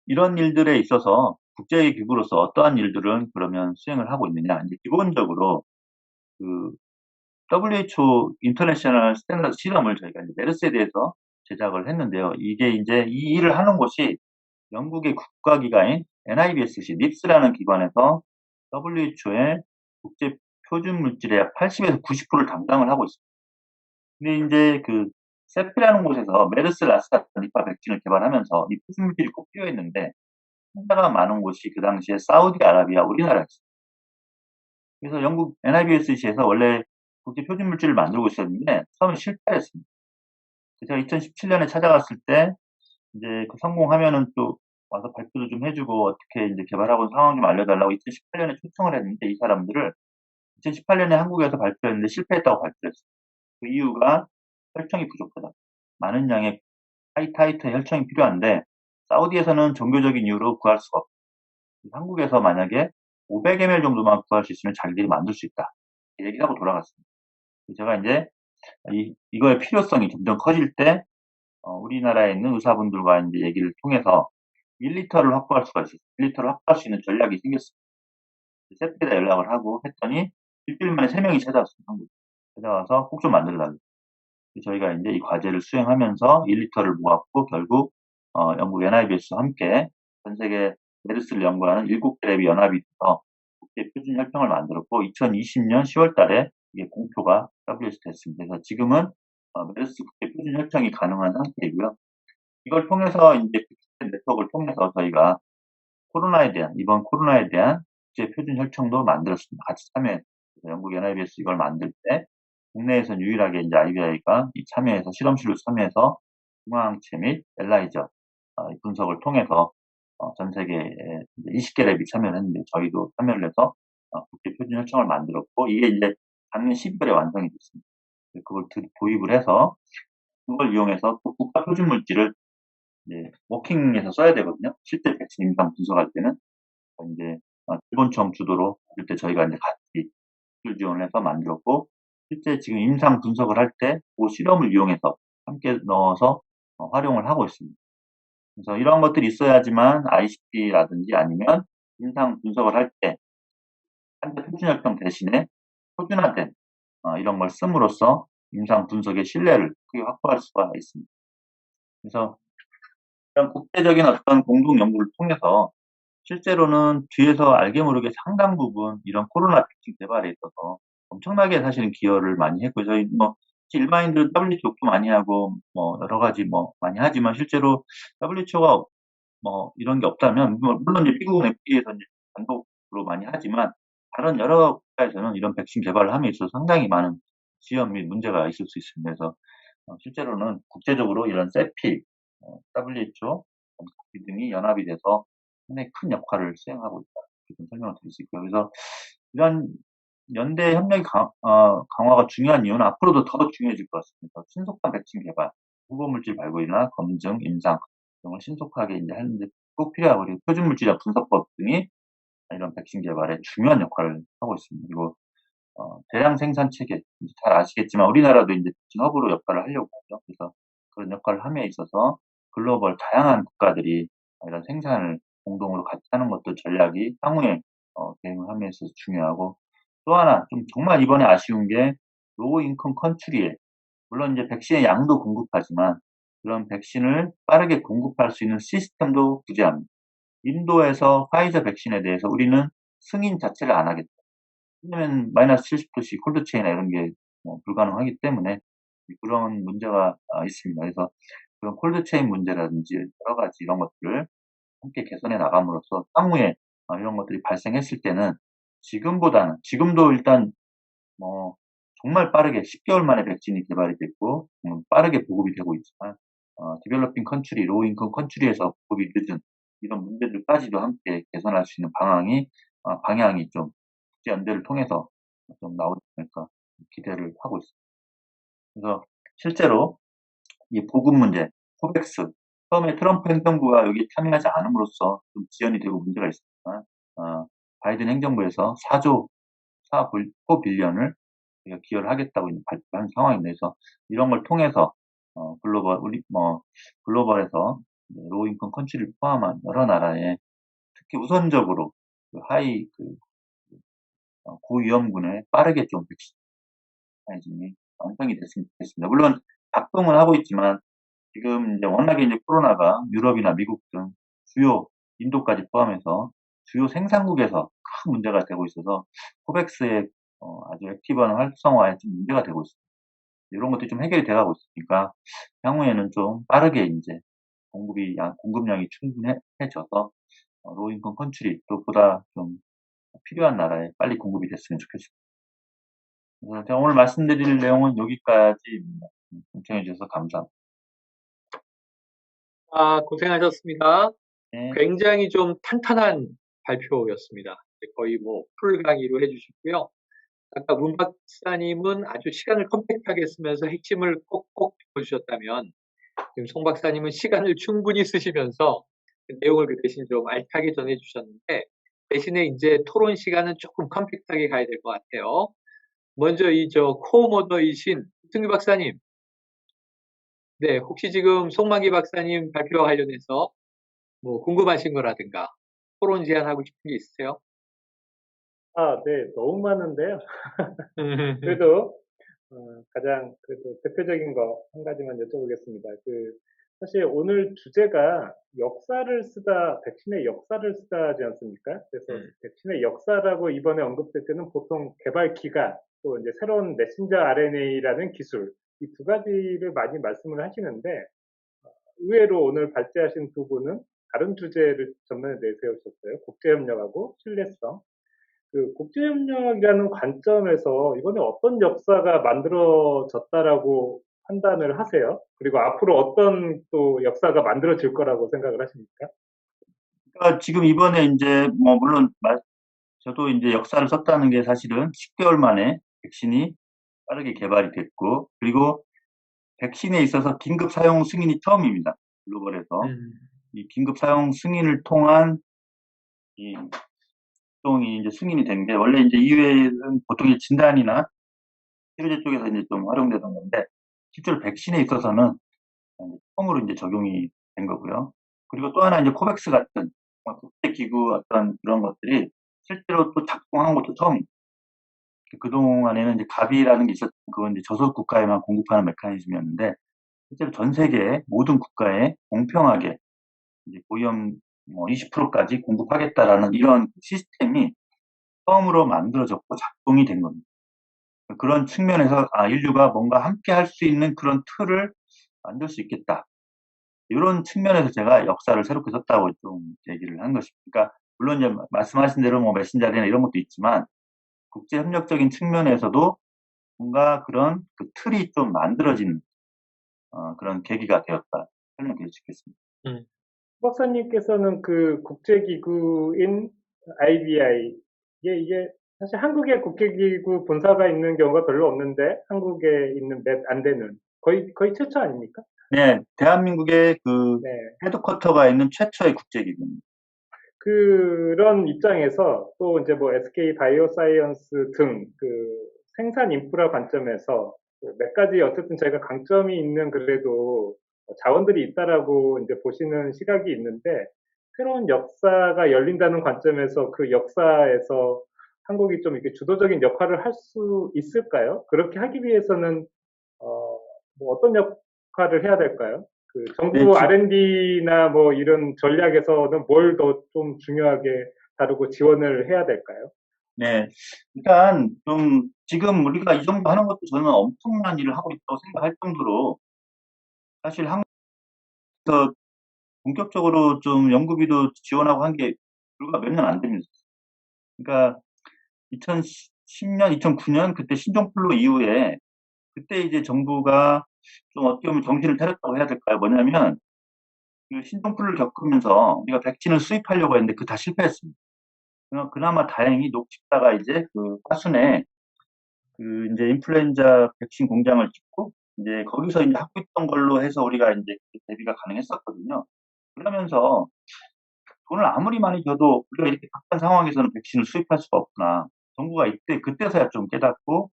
이런 일들에 있어서 국제기구로서 어떠한 일들은 그러면 수행을 하고 있느냐. 이제 기본적으로 그 WHO 인터내셔널 스탠다드 실험을 저희가 이제 메르스에 대해서 제작을 했는데요. 이게 이제 이 일을 하는 곳이 영국의 국가기관인 NIBSC, NIPS라는 기관에서 WHO의 국제 표준 물질의 약 80에서 90%를 담당을 하고 있습니다. 근데 이제 그 세피라는 곳에서 메르스, 라스타, 니파 백신을 개발하면서 이 표준 물질이 꼭 필요했는데 환자가 많은 곳이 그 당시에 사우디아라비아, 우리나라였어요. 그래서 영국 NIBSC에서 원래 국제 표준 물질을 만들고 있었는데 처음에 실패했습니다. 제가 2017년에 찾아갔을 때 이제 그 성공하면은 또 와서 발표도 좀 해주고 어떻게 이제 개발하고 있는 상황 좀 알려달라고 2018년에 초청을 했는데 이 사람들을 2018년에 한국에서 발표했는데 실패했다고 발표했어요. 그 이유가 혈청이 부족하다. 많은 양의 타이트의 혈청이 필요한데 사우디에서는 종교적인 이유로 구할 수가 없다. 한국에서 만약에 500ml 정도만 구할 수 있으면 자기들이 만들 수 있다. 얘기를 하고 돌아갔습니다. 제가 이제 이거의 필요성이 점점 커질 때 우리나라에 있는 의사분들과 이제 얘기를 통해서 1리터를 확보할 수가 있어요. 1리터를 확보할 수 있는 전략이 생겼습니다. 세피에다 연락을 하고 했더니 일주일 만에 3명이 찾아왔습니다. 한국에. 찾아와서 꼭 좀 만들어달라고. 저희가 이제 이 과제를 수행하면서 1리터를 모았고 결국 영국 NIBS와 함께 전 세계 메르스를 연구하는 7개 랩이 연합이 돼서 국제 표준 혈평을 만들었고 2020년 10월 달에 이게 공표가 WHO에서 됐습니다. 그래서 지금은 메르스 국제 표준 혈평이 가능한 상태이고요. 이걸 통해서 이제 네트워크를 통해서 저희가 이번 코로나에 대한 국제 표준 혈청도 만들었습니다. 같이 참여해서 영국 NIBS 이걸 만들 때 국내에서는 유일하게 이제 IBI가 참여해서 실험실로 참여해서 중화항체 및 엘라이저 분석을 통해서 전 세계에 20개 랩이 참여를 했는데 저희도 참여를 해서 국제 표준 혈청을 만들었고 이게 이제 작년 12월에 완성이 됐습니다. 그걸 도입을 해서 그걸 이용해서 또 국가 표준 물질을 이제 워킹에서 써야 되거든요. 실제 백신 임상 분석할 때는 이제 기본청 주도로 할 때 저희가 이제 같이 기술 지원을 해서 만들었고 실제 지금 임상 분석을 할 때 그 실험을 이용해서 함께 넣어서 활용을 하고 있습니다. 그래서 이런 것들이 있어야지만 ICP라든지 아니면 임상 분석을 할 때 환자 표준 혈평 대신에 표준화된 이런 걸 씀으로써 임상 분석의 신뢰를 크게 확보할 수가 있습니다. 그래서 이런 국제적인 어떤 공동 연구를 통해서 실제로는 뒤에서 알게 모르게 상당 부분 이런 코로나 백신 개발에 있어서 엄청나게 사실은 기여를 많이 했고요. 저희 일반인들은 WHO도 많이 하고 여러 가지 많이 하지만 실제로 WHO가 이런 게 없다면 물론 이제 미국은 FDA에서 이제 단독으로 많이 하지만 다른 여러 국가에서는 이런 백신 개발을 함에 있어서 상당히 많은 지연 및 문제가 있을 수 있습니다. 그래서 실제로는 국제적으로 이런 세피, WHO 등이 연합이 돼서 상당히 큰 역할을 수행하고 있다. 이렇게 설명을 드릴 수 있고요. 그래서 이런 연대 협력이 강화가 중요한 이유는 앞으로도 더 중요해질 것 같습니다. 신속한 백신 개발, 후보물질 발굴이나 검증, 임상 이런 걸 신속하게 이제 하는데 꼭 필요하고 그리고 표준물질이나 분석법 등이 이런 백신 개발에 중요한 역할을 하고 있습니다. 그리고 대량 생산 체계 잘 아시겠지만 우리나라도 이제 백신 허브로 역할을 하려고 하죠. 그래서 그런 역할을 함에 있어서 글로벌 다양한 국가들이 이런 생산을 공동으로 같이 하는 것도 전략이 향후에 대응을 함에 있어서 중요하고 또 하나 좀 정말 이번에 아쉬운 게 로우 인컴 컨트리에 물론 이제 백신의 양도 공급하지만 그런 백신을 빠르게 공급할 수 있는 시스템도 부재합니다. 인도에서 파이저 백신에 대해서 우리는 승인 자체를 안 하겠다. 왜냐면 마이너스 70도씨 콜드체인이나 이런 게 불가능하기 때문에 그런 문제가 있습니다. 그래서 그런 콜드체인 문제라든지 여러 가지 이런 것들을 함께 개선해 나감으로써 향후에 이런 것들이 발생했을 때는 지금도 일단 정말 빠르게 10개월 만에 백신이 개발이 됐고 빠르게 보급이 되고 있지만 디벨로핑 컨트리, 로우 인컴 컨트리에서 보급이 늦은 이런 문제들까지도 함께 개선할 수 있는 방향이 좀 국제 연대를 통해서 좀 나오지 않을까 기대를 하고 있습니다. 그래서 실제로 이 보급 문제, 코백스 처음에 트럼프 행정부가 여기에 참여하지 않음으로써 좀 지연이 되고 문제가 있었지만 바이든 행정부에서 4빌리언을 기여를 하겠다고 이제 발표한 상황인데, 그래서 이런 걸 통해서 글로벌에서 로우인컴 컨트리를 포함한 여러 나라에 특히 우선적으로 고위험군에 빠르게 좀 백신이 완성이 됐습니다. 물론 작동은 하고 있지만 지금 이제 워낙에 이제 코로나가 유럽이나 미국 등 인도까지 포함해서 주요 생산국에서 큰 문제가 되고 있어서 코백스의 아주 액티브한 활성화에 좀 문제가 되고 있습니다. 이런 것들이 좀 해결이 돼가고 있으니까 향후에는 좀 빠르게 이제 공급량이 충분해져서 로우인컴 컨트리 또 보다 좀 필요한 나라에 빨리 공급이 됐으면 좋겠습니다. 그래서 제가 오늘 말씀드릴 내용은 여기까지입니다. 경청해 주셔서 감사합니다. 고생하셨습니다. 네. 굉장히 좀 탄탄한 발표였습니다. 거의 뭐 풀 강의로 해주셨고요. 아까 문 박사님은 아주 시간을 컴팩트하게 쓰면서 핵심을 꼭꼭 짚어주셨다면 지금 송 박사님은 시간을 충분히 쓰시면서 내용을 그 대신 좀 알차게 전해주셨는데 대신에 이제 토론 시간은 조금 컴팩트하게 가야 될 것 같아요. 먼저 코모더이신 승규 박사님, 네, 혹시 지금 송만기 박사님 발표와 관련해서 뭐 궁금하신 거라든가 토론 제안하고 싶은 게 있으세요? 네, 너무 많은데요. 그래도 가장 그래도 대표적인 거 한 가지만 여쭤보겠습니다. 사실 오늘 주제가 백신의 역사를 쓰다지 않습니까? 그래서 백신의 역사라고 이번에 언급될 때는 보통 개발 기간, 또 이제 새로운 메신저 RNA라는 기술, 이 두 가지를 많이 말씀을 하시는데, 의외로 오늘 발제하신 두 분은 다른 주제를 전면에 내세우셨어요. 국제협력하고 신뢰성. 국제협력이라는 관점에서 이번에 어떤 역사가 만들어졌다라고 판단을 하세요? 그리고 앞으로 어떤 또 역사가 만들어질 거라고 생각을 하십니까? 그러니까 지금 이번에 이제 물론 저도 이제 역사를 썼다는 게 사실은 10개월 만에 백신이 빠르게 개발이 됐고, 그리고 백신에 있어서 긴급 사용 승인이 처음입니다. 글로벌에서. 이 긴급 사용 승인을 통한 이 활동이 이제 승인이 된 게 원래 이제 EU에는 보통 진단이나 치료제 쪽에서 이제 좀 활용되던 건데 실제로 백신에 있어서는 처음으로 이제 적용이 된 거고요. 그리고 또 하나 이제 코백스 같은 국제기구 어떤 그런 것들이 실제로 또 작동한 것도 처음입니다. 그동안에는 이제 가비라는 게 있었던 그건 이제 저소득 국가에만 공급하는 메커니즘이었는데 실제로 전 세계 모든 국가에 공평하게 이제 고위험 20%까지 공급하겠다라는 이런 시스템이 처음으로 만들어졌고 작동이 된 겁니다. 그런 측면에서 인류가 뭔가 함께 할 수 있는 그런 틀을 만들 수 있겠다. 이런 측면에서 제가 역사를 새롭게 썼다고 좀 얘기를 한 것입니다. 그러니까 물론 이제 말씀하신 대로 메신저나 이런 것도 있지만 국제협력적인 측면에서도 뭔가 그런 틀이 좀 만들어지는 그런 계기가 되었다 설명드릴 수 있겠습니다. 박사님께서는 국제기구인 IBI, 이게 사실 한국에 국제기구 본사가 있는 경우가 별로 없는데 한국에 있는 몇 안 되는 거의 최초 아닙니까? 네, 대한민국의 네. 헤드쿼터가 있는 최초의 국제기구입니다. 그런 입장에서 또 이제 SK 바이오사이언스 등 생산 인프라 관점에서 몇 가지 어쨌든 저희가 강점이 있는 그래도 자원들이 있다라고 이제 보시는 시각이 있는데 새로운 역사가 열린다는 관점에서 그 역사에서 한국이 좀 이렇게 주도적인 역할을 할 수 있을까요? 그렇게 하기 위해서는 어떤 역할을 해야 될까요? 정부 R&D나 이런 전략에서는 뭘 더 좀 중요하게 다루고 지원을 해야 될까요? 네, 일단 좀 지금 우리가 이 정도 하는 것도 저는 엄청난 일을 하고 있다고 생각할 정도로 사실 한국에서 본격적으로 좀 연구비도 지원하고 한 게 불과 몇 년 안 됩니다. 그러니까 2010년, 2009년 그때 신종플루 이후에 그때 이제 정부가 좀 어떻게 보면 정신을 차렸다고 해야 될까요? 뭐냐면 신종플루를 겪으면서 우리가 백신을 수입하려고 했는데 다 실패했습니다. 그나마 다행히 녹십사가 이제 화순에 이제 인플루엔자 백신 공장을 짓고 이제 거기서 이제 하고 있던 걸로 해서 우리가 이제 대비가 가능했었거든요. 그러면서 돈을 아무리 많이 줘도 우리가 이렇게 각한 상황에서는 백신을 수입할 수가 없구나. 정부가 그때서야 좀 깨닫고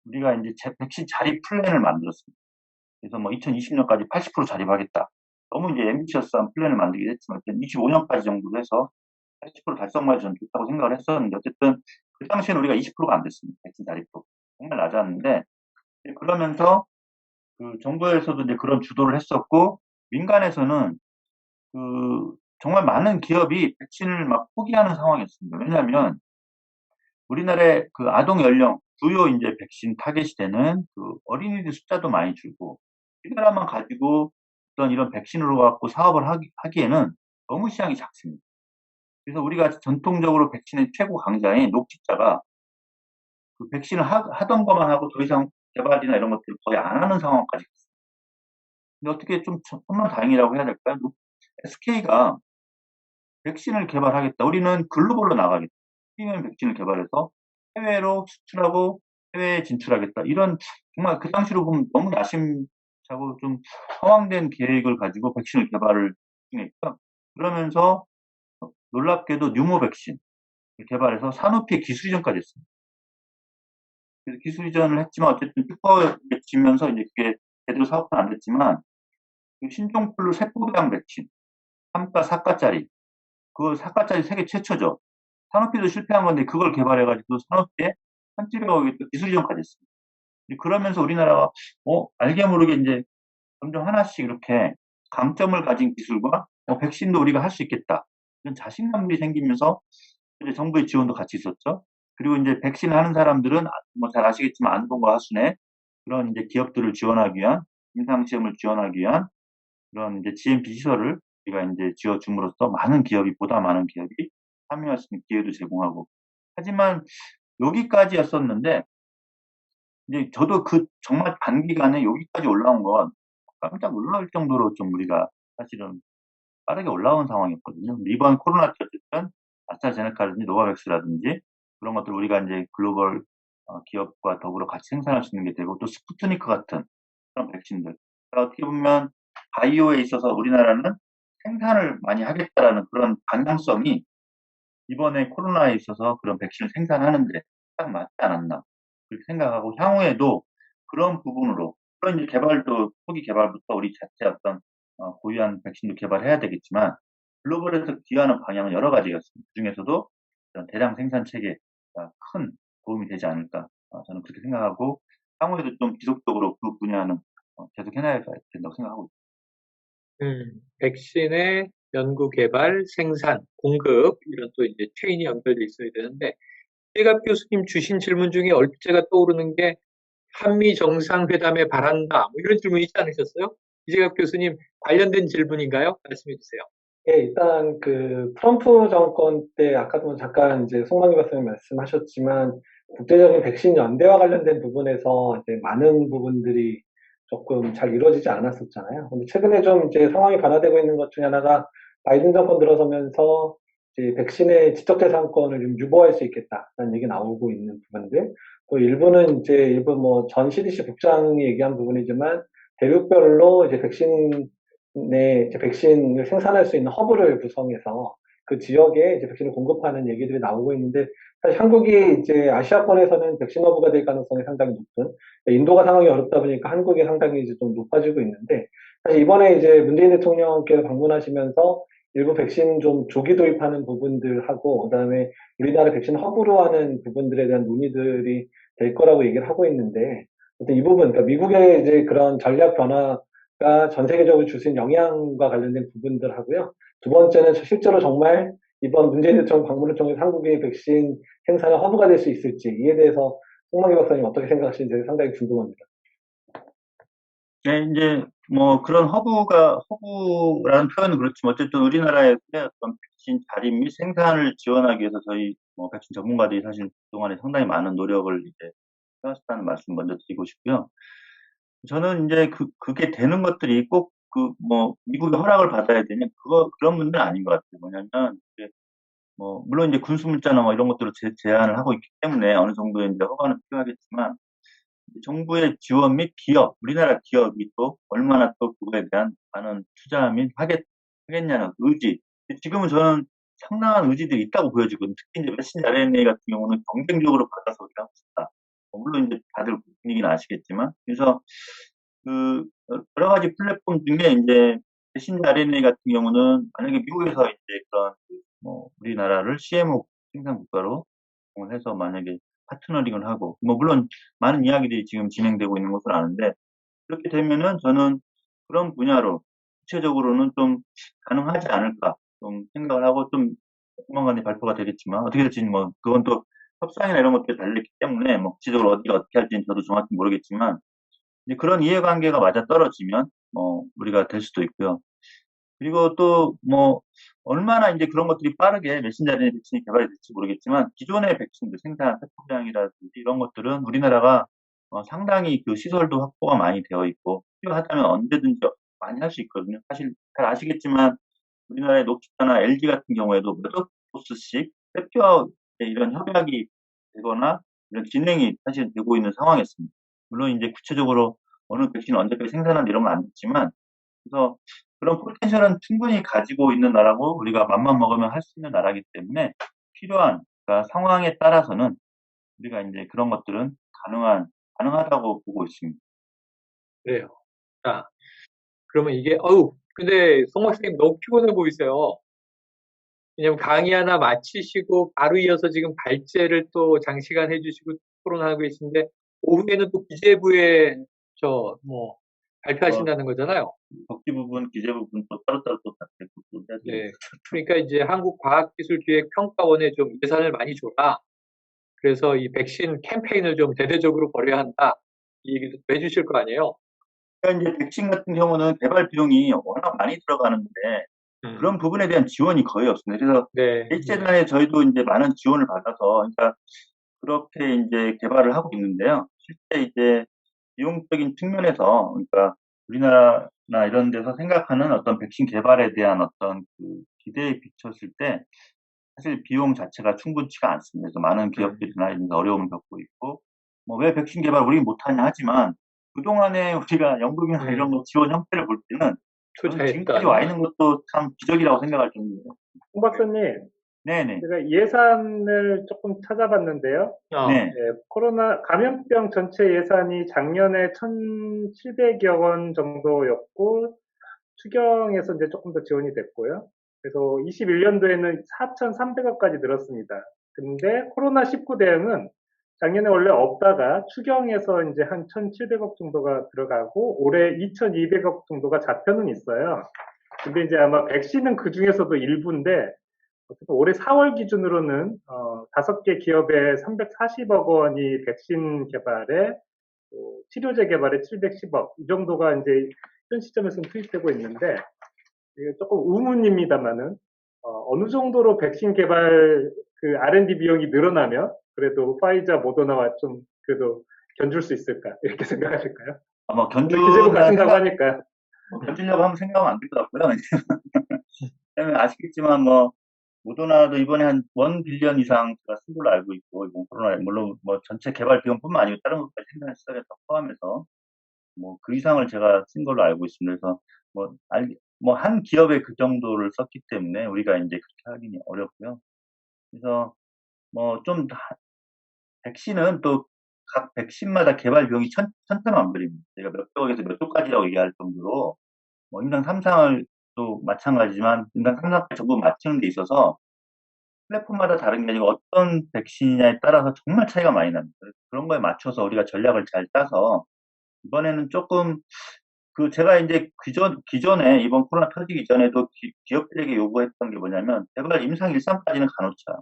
우리가 이제 백신 자립 플랜을 만들었습니다. 그래서 뭐 2020년까지 80% 자립하겠다. 너무 이제 앰비셔스한 플랜을 만들긴 했지만 25년까지 정도로 해서 80% 달성만 저는 좋다고 생각을 했었는데 어쨌든 그 당시에는 우리가 20%가 안 됐습니다. 백신 자립도 정말 낮았는데 그러면서 그 정부에서도 이제 그런 주도를 했었고 민간에서는 그 정말 많은 기업이 백신을 막 포기하는 상황이었습니다. 왜냐하면 우리나라의 그 아동 연령 주요 이제 백신 타겟이 되는 그 어린이들 숫자도 많이 줄고 이 나라만 가지고 어떤 이런 백신으로 갖고 사업을 하기에는 너무 시장이 작습니다. 그래서 우리가 전통적으로 백신의 최고 강자인 녹십자가 그 백신을 하던 것만 하고 더 이상 개발이나 이런 것들을 거의 안 하는 상황까지 갔습니다. 근데 어떻게 좀 천만다행이라고 해야 될까요? SK가 백신을 개발하겠다. 우리는 글로벌로 나가겠다. 프리미엄 백신을 개발해서 해외로 수출하고 해외에 진출하겠다. 이런 정말 그 당시로 보면 너무 야심차고 좀 허황된 계획을 가지고 백신을 개발을 했죠. 그러면서 놀랍게도 뉴모 백신을 개발해서 산후피 기술 이전까지 했습니다. 그래서 기술 이전을 했지만 어쨌든 특허지면서 이제 그게 제대로 사업은 안 됐지만 신종플루 세포병 백신 3가 4가짜리 그 4가짜리 세계 최초죠. 산후피도 실패한 건데 그걸 개발해가지고 산후피에 1,700억의 기술 이전까지 했습니다. 그러면서 우리나라가 알게 모르게 이제 점점 하나씩 이렇게 강점을 가진 기술과 백신도 우리가 할 수 있겠다 이런 자신감이 생기면서 이제 정부의 지원도 같이 있었죠. 그리고 이제 백신 하는 사람들은 뭐 잘 아시겠지만 안동과 하순에 그런 이제 기업들을 지원하기 위한 임상시험을 지원하기 위한 그런 이제 GMP 시설을 우리가 이제 지어줌으로써 보다 많은 기업이 참여할 수 있는 기회도 제공하고. 하지만 여기까지였었는데 이제 저도 그 정말 단기간에 여기까지 올라온 건 깜짝 놀랄 정도로 좀 우리가 사실은 빠르게 올라온 상황이었거든요. 이번 코로나 때 어쨌든 아스트라제네카라든지 노바백스라든지 그런 것들 우리가 이제 글로벌 기업과 더불어 같이 생산할 수 있는 게 되고 또 스푸트니크 같은 그런 백신들. 그러니까 어떻게 보면 바이오에 있어서 우리나라는 생산을 많이 하겠다라는 그런 방향성이 이번에 코로나에 있어서 그런 백신을 생산하는데 딱 맞지 않았나 그렇게 생각하고 향후에도 그런 부분으로 그런 이제 초기 개발부터 우리 자체 어떤 고유한 백신도 개발해야 되겠지만 글로벌에서 기여하는 방향은 여러 가지가 있습니다. 그중에서도 이런 대량 생산 체계가 큰 도움이 되지 않을까 저는 그렇게 생각하고 향후에도 좀 지속적으로 그 분야는 계속 해나가야 된다고 생각하고 있습니다. 백신의 연구 개발, 생산, 공급 이런 또 이제 체인이 연결돼 있어야 되는데 이재갑 교수님 주신 질문 중에 얼핏 떠오르는 게 한미 정상회담에 바란다 뭐 이런 질문 있지 않으셨어요? 이재갑 교수님 관련된 질문인가요? 말씀해 주세요. 예, 일단 그 트럼프 정권 때 아까도 잠깐 이제 송강기 박사님 말씀하셨지만 국제적인 백신 연대와 관련된 부분에서 이제 많은 부분들이 조금 잘 이루어지지 않았었잖아요. 근데 최근에 좀 이제 상황이 변화되고 있는 것 중에 하나가 바이든 정권 들어서면서 이제 백신의 지적재산권을 좀 유보할 수 있겠다라는 얘기 나오고 있는 부분들. 또 일부는 이제 일부 뭐 전 CDC 국장이 얘기한 부분이지만 대륙별로 이제 이제 백신을 생산할 수 있는 허브를 구성해서 그 지역에 이제 백신을 공급하는 얘기들이 나오고 있는데 사실 한국이 이제 아시아권에서는 백신 허브가 될 가능성이 상당히 높은 인도가 상황이 어렵다 보니까 한국이 상당히 이제 좀 높아지고 있는데 사실 이번에 이제 문재인 대통령께서 방문하시면서 일부 백신 좀 조기 도입하는 부분들하고 그다음에 우리나라 백신 허브로 하는 부분들에 대한 논의들이 될 거라고 얘기를 하고 있는데 이 부분 그러니까 미국의 이제 그런 전략 변화가 전 세계적으로 줄 수 있는 영향과 관련된 부분들 하고요. 두 번째는 실제로 정말 이번 문재인 대통령 방문을 통해서 한국의 백신 생산의 허브가 될 수 있을지 이에 대해서 송만기 박사님 어떻게 생각하시는지 상당히 궁금합니다. 네, 이제 뭐 그런 허브라는 표현은 그렇지만 어쨌든 우리나라의 어떤 백신 자립 및 생산을 지원하기 위해서 저희 뭐 백신 전문가들이 사실 그동안에 상당히 많은 노력을 이제 해왔다는 말씀 먼저 드리고 싶고요. 저는 이제 그게 되는 것들이 꼭 미국의 허락을 받아야 되냐 그런 문제는 아닌 것 같아요. 뭐냐면 이제 뭐 물론 이제 군수물자나 뭐 이런 것들을 제한을 하고 있기 때문에 어느 정도의 이제 허가는 필요하겠지만 정부의 지원 및 우리나라 기업이 또 얼마나 또 그거에 대한 많은 투자 및 하겠냐는 의지 지금은 저는 상당한 의지들이 있다고 보여지거든요. 특히 이제 메신저 RNA 같은 경우는 경쟁적으로 받아서 우리가 하고 싶다. 물론 이제 다들 그 분위기는 아시겠지만, 그래서 여러 가지 플랫폼 중에 이제 메신저 RNA 같은 경우는 만약에 미국에서 이제 그런 우리나라를 CMO 생산 국가로 해서 만약에 파트너링을 하고, 물론 많은 이야기들이 지금 진행되고 있는 것을 아는데, 그렇게 되면은 저는 그런 분야로 구체적으로는 좀 가능하지 않을까 좀 생각을 하고, 좀 조만간에 발표가 되겠지만 어떻게 될지는 그건 또 협상이나 이런 것들이 달렸기 때문에 구체적으로 어디가 어떻게 할지는 저도 정확히 모르겠지만, 이제 그런 이해관계가 맞아떨어지면 우리가 될 수도 있고요. 그리고 또 얼마나 이제 그런 것들이 빠르게 메신저 RNA 백신이 개발이 될지 모르겠지만, 기존의 백신들 생산 세포량이라든지 이런 것들은 우리나라가 상당히 그 시설도 확보가 많이 되어 있고, 필요하다면 언제든지 많이 할 수 있거든요. 사실 잘 아시겠지만 우리나라의 녹시타나 LG 같은 경우에도 몇 도스씩 회피와 이런 협약이 되거나 이런 진행이 사실 되고 있는 상황이었습니다. 물론 이제 구체적으로 어느 백신을 언제까지 생산한다 이런 건 안 됐지만, 그래서 그런 포텐셜은 충분히 가지고 있는 나라고, 우리가 맘만 먹으면 할 수 있는 나라이기 때문에 필요한, 그러니까 상황에 따라서는 우리가 이제 그런 것들은 가능하다고 보고 있습니다. 그래요. 자, 그러면 이게, 근데 송박 선생님 너무 피곤해 보이세요. 왜냐면 강의 하나 마치시고 바로 이어서 지금 발제를 또 장시간 해주시고 토론하고 계신데, 오후에는 또 기재부에 발표하신다는 거잖아요. 복지 부분, 기재 부분 또 따로따로 또 해야 돼요. 네. 그러니까 이제 한국과학기술기획평가원에 좀 예산을 많이 줘라. 그래서 이 백신 캠페인을 좀 대대적으로 벌여야 한다. 이 얘기도 해주실 거 아니에요? 그러니까 이제 백신 같은 경우는 개발 비용이 워낙 많이 들어가는데 그런 부분에 대한 지원이 거의 없습니다. 그래서 네. 일제단에 저희도 이제 많은 지원을 받아서, 그러니까 그렇게 이제 개발을 하고 있는데요. 실제 이제 비용적인 측면에서, 그러니까 우리나라나 이런 데서 생각하는 어떤 백신 개발에 대한 어떤 그 기대에 비쳤을 때 사실 비용 자체가 충분치가 않습니다. 그래서 많은 기업들이나 이런 어려움을 겪고 있고, 왜 백신 개발 우리 못하냐 하지만, 그동안에 우리가 연금이나 이런 거 지원 형태를 볼 때는 저는 지금까지 와 있는 것도 참 기적이라고 생각할 정도예요. 홍 박사님, 네네. 제가 예산을 조금 찾아봤는데요. 네. 코로나 감염병 전체 예산이 작년에 1,700여 원 정도였고, 추경에서 이제 조금 더 지원이 됐고요. 그래서 21년도에는 4,300억까지 늘었습니다. 근데 코로나19 대응은 작년에 원래 없다가 추경에서 이제 한 1,700억 정도가 들어가고 올해 2,200억 정도가 잡혀는 있어요. 근데 이제 아마 백신은 그 중에서도 일부인데, 올해 4월 기준으로는 5개 기업에 340억 원이 백신 개발에, 또 치료제 개발에 710억, 이 정도가 이제 현 시점에서는 투입되고 있는데, 이게 조금 의문입니다만은 어느 정도로 백신 개발 그 R&D 비용이 늘어나면 그래도 파이자, 모더나와 좀 그래도 견줄 수 있을까, 이렇게 생각하실까요? 아마 기재부 가신다고 하니까 견주려고 하면 생각하면 안 될 것 같고요. 왜냐면 아시겠지만 모더나도 이번에 한 1 빌리언 이상 제가 쓴 걸로 알고 있고, 이번 코로나 물론 전체 개발 비용뿐만 아니고 다른 것까지 생산 시설에 다 포함해서 그 이상을 제가 쓴 걸로 알고 있습니다. 그래서 한 기업에 그 정도를 썼기 때문에 우리가 이제 그렇게 하기는 어렵고요. 그래서 좀 백신은 또 각 백신마다 개발 비용이 천차만별입니다. 제가 몇백억에서 몇 조까지라고 얘기할 정도로 임상 3상을 또 마찬가지지만 임상 3상까지 전부 맞추는 데 있어서 플랫폼마다 다른 게 아니고 어떤 백신이냐에 따라서 정말 차이가 많이 납니다. 그런 거에 맞춰서 우리가 전략을 잘 짜서 이번에는 조금 제가 이제 기존에 이번 코로나 터지기 전에도 기업들에게 요구했던 게 뭐냐면, 제발 임상 1상까지는 가놓자.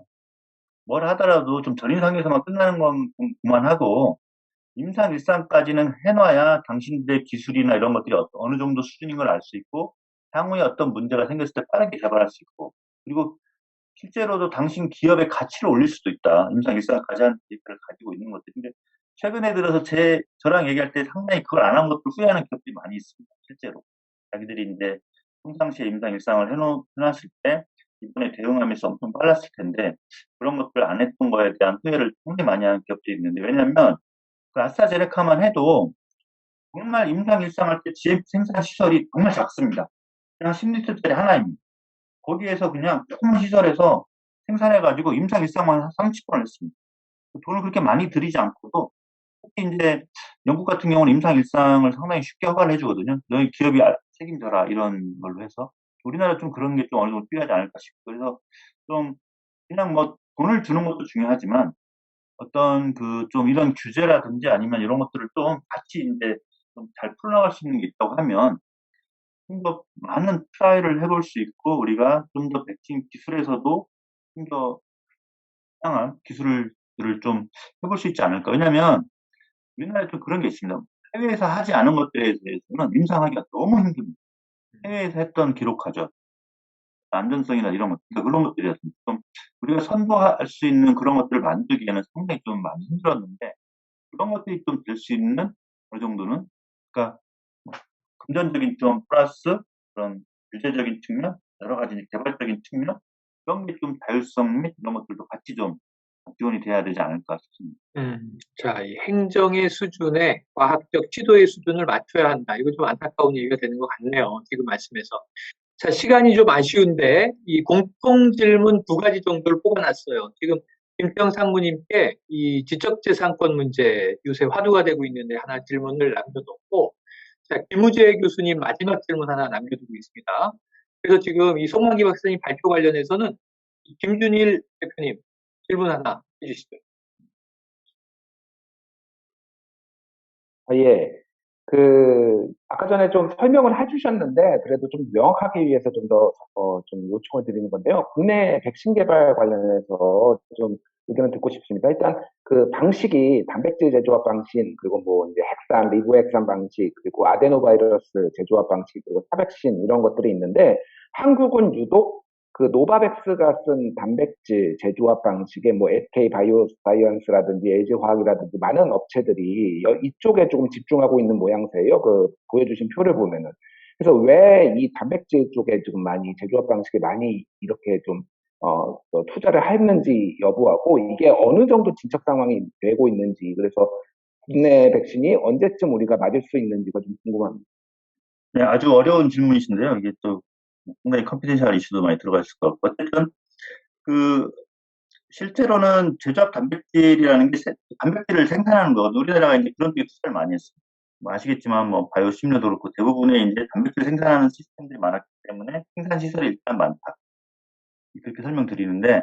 뭘 하더라도 좀 전임상에서만 끝나는 건 그만하고 임상 1상까지는 해놔야 당신들의 기술이나 이런 것들이 어느 정도 수준인 걸 알 수 있고, 향후에 어떤 문제가 생겼을 때 빠르게 개발할 수 있고, 그리고 실제로도 당신 기업의 가치를 올릴 수도 있다. 임상 1상까지 한 데이터를 가지고 있는 것들인데, 최근에 들어서 저랑 얘기할 때 상당히 그걸 안 한 것을 후회하는 기업들이 많이 있습니다. 실제로. 자기들이 이제 평상시에 임상 1상을 해놨을 때 이번에 대응하면서 엄청 빨랐을 텐데, 그런 것들 안 했던 거에 대한 후회를 상당히 많이 하는 기업들이 있는데, 왜냐면 그 아스트라제네카만 해도 정말 임상 1상 할 때 GMP 생산 시설이 정말 작습니다. 그냥 10리터짜리 하나입니다. 거기에서 그냥 조그만 시설에서 생산해가지고 임상 일상만 한 30번을 했습니다. 돈을 그렇게 많이 들이지 않고도 특히 이제 영국 같은 경우는 임상 일상을 상당히 쉽게 허가를 해주거든요. 너희 기업이 책임져라 이런 걸로 해서 우리나라 좀 그런 게 좀 어느 정도 필요하지 않을까 싶고 그래서 좀 그냥 뭐 돈을 주는 것도 중요하지만 어떤 그 좀 이런 규제라든지 아니면 이런 것들을 좀 같이 이제 좀 잘 풀어나갈 수 있는 게 있다고 하면 좀 더 많은 트라이를 해볼 수 있고 우리가 좀 더 백신 기술에서도 좀 더 다양한 기술을 좀 해볼 수 있지 않을까. 왜냐면 우리나라에 좀 그런 게 있습니다. 해외에서 하지 않은 것들에 대해서는 임상하기가 너무 힘듭니다. 해외에서 했던 기록하죠. 안전성이나 이런 것, 그러니까 그런 것들이 좀 우리가 선도할 수 있는 그런 것들을 만들기에는 상당히 좀 많이 힘들었는데 그런 것들이 좀 될 수 있는 어느 정도는 그러니까 금전적인 좀 플러스 그런 규제적인 측면, 여러 가지 개발적인 측면 그런 게 좀 자율성 및 이런 것들도 같이 좀 지원이 돼야 되지 않을까 싶습니다. 자, 이 행정의 수준에 과학적 지도의 수준을 맞춰야 한다. 이거 좀 안타까운 얘기가 되는 것 같네요. 지금 말씀에서. 자, 시간이 좀 아쉬운데 이 공통 질문 2가지 정도를 뽑아놨어요. 지금 김태형 상무님께 이 지적재산권 문제 요새 화두가 되고 있는데 하나 질문을 남겨뒀고, 자, 김우재 교수님 마지막 질문 하나 남겨두고 있습니다. 그래서 지금 이 송만기 박사님 발표 관련해서는 김준일 대표님 질문 하나 해주시죠. 예. 아까 전에 좀 설명을 해주셨는데, 그래도 좀 명확하게 위해서 좀 더, 좀 요청을 드리는 건데요. 국내 백신 개발 관련해서 좀 의견을 듣고 싶습니다. 일단, 방식이 단백질 제조합 방식, 그리고 뭐 이제 핵산, 리보핵산 방식, 그리고 아데노바이러스 제조합 방식, 그리고 타백신 이런 것들이 있는데, 한국은 유독 노바백스가 쓴 단백질 제조합 방식에 뭐 SK 바이오사이언스라든지 LG화학이라든지 많은 업체들이 이쪽에 조금 집중하고 있는 모양새예요. 보여주신 표를 보면은. 그래서 왜 이 단백질 쪽에 지금 많이 제조합 방식에 많이 이렇게 좀 투자를 했는지 여부하고 이게 어느 정도 진척 상황이 되고 있는지 그래서 국내 백신이 언제쯤 우리가 맞을 수 있는지가 좀 궁금합니다. 네, 아주 어려운 질문이신데요. 이게 또 상당히 컴피티션 이슈도 많이 들어가 있을 것 같고 어쨌든 실제로는 제조합 단백질이라는 게 단백질을 생산하는 거거든요. 우리나라가 이제 그런 쪽에 투자를 많이 했어요. 뭐 아시겠지만 뭐 바이오심료도 그렇고 대부분의 이제 단백질 생산하는 시스템들이 많았기 때문에 생산 시설이 일단 많다. 그렇게 설명드리는데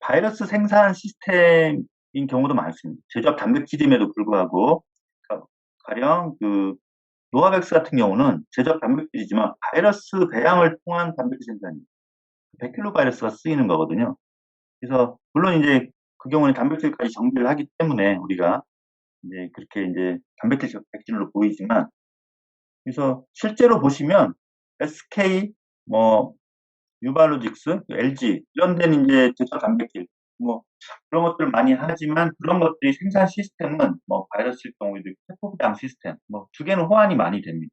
바이러스 생산 시스템인 경우도 많습니다. 제조합 단백질임에도 불구하고 가령 노바백스 같은 경우는 제조합 단백질이지만 바이러스 배양을 통한 단백질 생산입니다. 백킬로 바이러스가 쓰이는 거거든요. 그래서 물론 이제 그 경우는 단백질까지 정비를 하기 때문에 우리가 이제 그렇게 이제 단백질 백신으로 보이지만 그래서 실제로 보시면 SK 뭐 유발로직스, LG 이런 데는 이제 제조합 단백질 뭐 그런 것들을 많이 하지만 그런 것들이 생산 시스템은 뭐 바이러스일 경우에도 세포배양 시스템 뭐 2개는 호환이 많이 됩니다.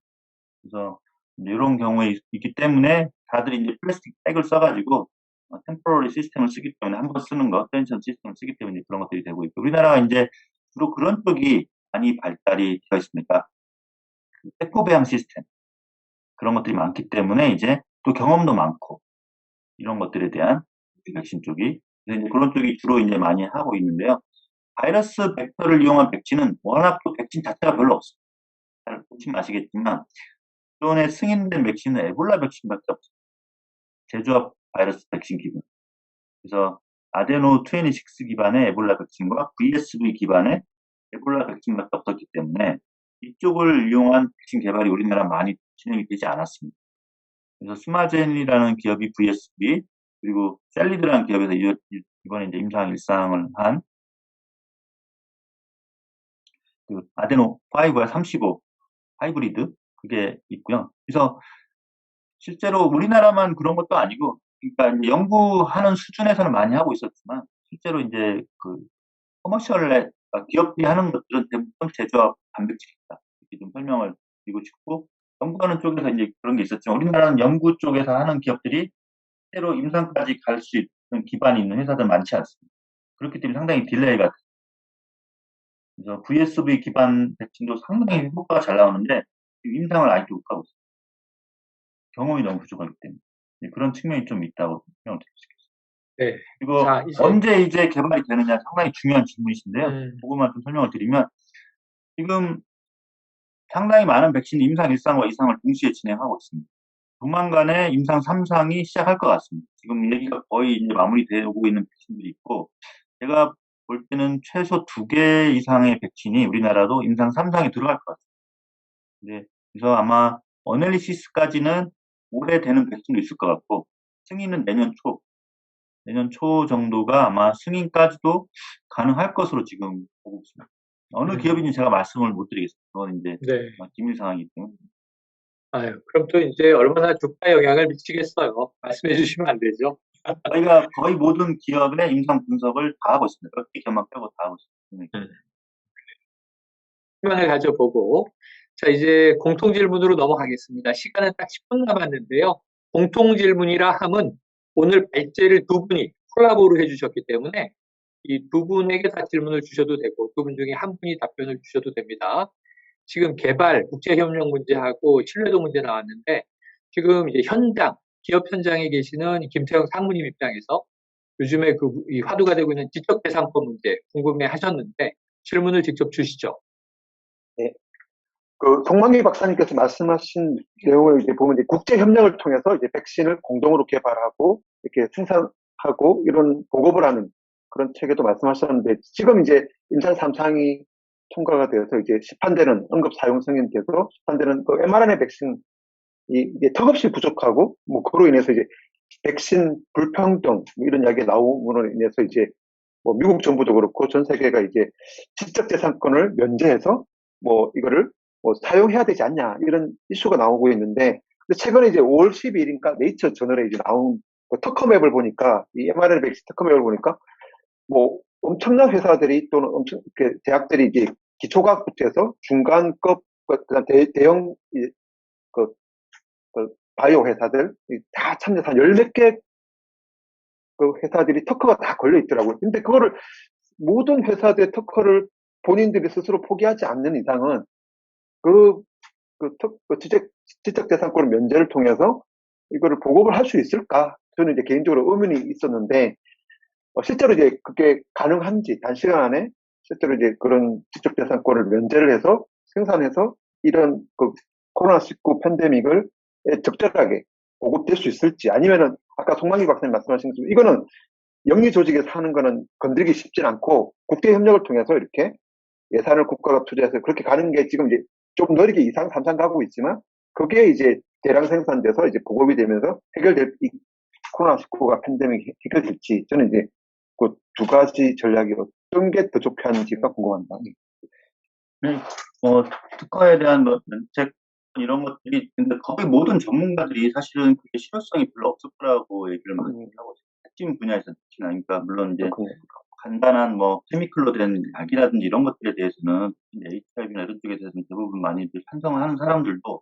그래서 이런 경우에 있기 때문에 다들 이제 플라스틱 백을 써가지고 템포러리 시스템을 쓰기 때문에 한 번 쓰는 거, 텐션 시스템을 쓰기 때문에 그런 것들이 되고 있고 우리나라가 이제 주로 그런 쪽이 많이 발달이 되어 있습니까? 세포 배양 시스템 그런 것들이 많기 때문에 이제 또 경험도 많고 이런 것들에 대한 백신 쪽이 이제 그런 쪽이 주로 이제 많이 하고 있는데요. 바이러스 벡터를 이용한 백신은 워낙 또 백신 자체가 별로 없어요. 잘 보시면 아시겠지만 기존에 승인된 백신은 에볼라 백신밖에 없어요. 제조합 바이러스 백신 기반. 그래서 아데노26 기반의 에볼라 백신과 VSV 기반의 에볼라 백신밖에 없었기 때문에 이쪽을 이용한 백신 개발이 우리나라 많이 진행이 되지 않았습니다. 그래서 스마젠이라는 기업이 VSV 그리고 셀리드라는 기업에서 이번에 이제 임상 일상을 한 아데노 5와 35 하이브리드 그게 있고요. 그래서 실제로 우리나라만 그런 것도 아니고, 그러니까 이제 연구하는 수준에서는 많이 하고 있었지만, 실제로 이제 커머셜에, 기업들이 하는 것들은 대부분 제조합 단백질이다. 이렇게 좀 설명을 드리고 싶고, 연구하는 쪽에서 이제 그런 게 있었지만, 우리나라는 연구 쪽에서 하는 기업들이 실제로 임상까지 갈 수 있는 기반이 있는 회사들 많지 않습니다. 그렇기 때문에 상당히 딜레이가 돼요. 그래서 VSV 기반 백신도 상당히 효과가 잘 나오는데, 임상을 아직도 못 가고 있어요. 경험이 너무 부족하기 때문에 그런 측면이 좀 있다고 생각을 드리겠습니다. 네. 그리고 자, 이제, 언제 이제 개발이 되느냐 상당히 중요한 질문이신데요. 음, 그것만 좀 설명을 드리면 지금 상당히 많은 백신 임상 1상과 2상을 동시에 진행하고 있습니다. 조만간에 임상 3상이 시작할 것 같습니다. 지금 얘기가 거의 이제 마무리되고 있는 백신들이 있고, 제가 볼 때는 최소 2개 이상의 백신이 우리나라도 임상 3상에 들어갈 것 같습니다. 네, 그래서 아마 어널리시스까지는 올해 되는 백신도 있을 것 같고, 승인은 내년 초 정도가 아마 승인까지도 가능할 것으로 지금 보고 있습니다. 어느 기업인지 제가 말씀을 못 드리겠습니다. 그건 이제 네. 기밀 상황이기 때문에. 아유, 그럼 또 이제 얼마나 주가에 영향을 미치겠어요. 말씀해 주시면 안 되죠? 저희가 거의 모든 기업의 임상 분석을 다 하고 있습니다. 몇 개 기업만 빼고 다 하고 있습니다. 시간을 가져보고, 자, 이제 공통 질문으로 넘어가겠습니다. 시간은 딱 10분 남았는데요. 공통 질문이라 함은 오늘 발제를 두 분이 콜라보를 해주셨기 때문에 이 두 분에게 다 질문을 주셔도 되고 두 분 중에 한 분이 답변을 주셔도 됩니다. 지금 개발, 국제협력 문제하고 신뢰도 문제 나왔는데 지금 이제 현장, 기업 현장에 계시는 김태형 상무님 입장에서 요즘에 이 화두가 되고 있는 지적재산권 문제 궁금해 하셨는데 질문을 직접 주시죠. 네. 그 송만기 박사님께서 말씀하신 내용을 이제 보면 이제 국제 협력을 통해서 이제 백신을 공동으로 개발하고 이렇게 생산하고 이런 보급을 하는 그런 체계도 말씀하셨는데 지금 이제 임상 3상이 통과가 되어서 이제 시판되는 응급 사용 승인돼서 시판되는 그 mRNA 백신이 이게 턱없이 부족하고 뭐 그로 인해서 이제 백신 불평등 뭐 이런 이야기가 나옴으로 인해서 이제 뭐 미국 정부도 그렇고 전 세계가 이제 지적재산권을 면제해서 뭐 이거를 뭐 사용해야 되지 않냐 이런 이슈가 나오고 있는데 근데 최근에 이제 5월 12일인가 네이처 저널에 이제 나온 그 특허맵을 보니까 이 mRNA 백신 특허맵을 보니까 뭐 엄청난 회사들이 또는 엄청 그 대학들이 이제 기초과학부터 해서 중간급 그다음 대형 그, 그 바이오 회사들 다 참여해서 한 열 몇 개 그 회사들이 특허가 다 걸려 있더라고요. 근데 그거를 모든 회사들의 특허를 본인들이 스스로 포기하지 않는 이상은 지적재산권 면제를 통해서 이거를 보급을 할 수 있을까? 저는 이제 개인적으로 의문이 있었는데, 실제로 이제 그게 가능한지, 단시간 안에 실제로 이제 그런 지적재산권을 면제를 해서 생산해서 이런 그 코로나19 팬데믹을 적절하게 보급될 수 있을지, 아니면은 아까 송만기 박사님 말씀하신 것처럼 이거는 영리 조직에서 하는 거는 건드리기 쉽진 않고 국제 협력을 통해서 이렇게 예산을 국가가 투자해서 그렇게 가는 게 지금 이제 좀 느리게 2상, 3상 가고 있지만 그게 이제 대량 생산돼서 이제 보급이 되면서 해결될 이 코로나19가 팬데믹이 해결될지 저는 이제 그 두 가지 전략이 어떤 게 더 좋겠는지가 궁금합니다. 네, 특허에 대한 뭐 면책 이런 것들이 근데 거의 모든 전문가들이 사실은 그게 실효성이 별로 없을 거라고 얘기를 많이 하고 있어요. 핵심 분야에서는 특히나 그러니까 물론 이제 간단한 뭐 케미컬로 된 약이라든지 이런 것들에 대해서는 HIV나 이런 쪽에 대해서는 대부분 많이들 찬성을 하는 사람들도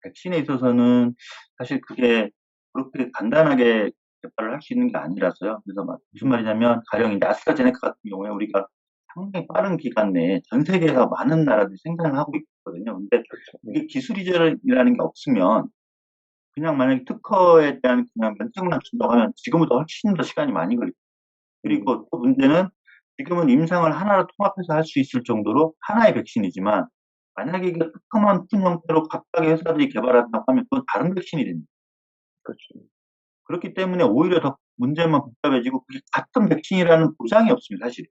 백신에 있어서는 사실 그게 그렇게 간단하게 개발을 할 수 있는 게 아니라서요. 그래서 무슨 말이냐면 가령 이제 아스트라제네카 같은 경우에 우리가 상당히 빠른 기간 내에 전 세계에서 많은 나라들이 생산을 하고 있거든요. 근데 이게 기술 이전이라는 게 없으면 그냥 만약에 특허에 대한 그냥 면책만 준다고 하면 지금보다 훨씬 더 시간이 많이 걸리고 그리고 또 문제는 지금은 임상을 하나로 통합해서 할 수 있을 정도로 하나의 백신이지만 만약에 이게 특허만 푼 형태로 각각의 회사들이 개발한다고 하면 그건 다른 백신이 됩니다. 그렇죠. 그렇기 때문에 오히려 더 문제만 복잡해지고 그게 같은 백신이라는 보장이 없습니다, 사실.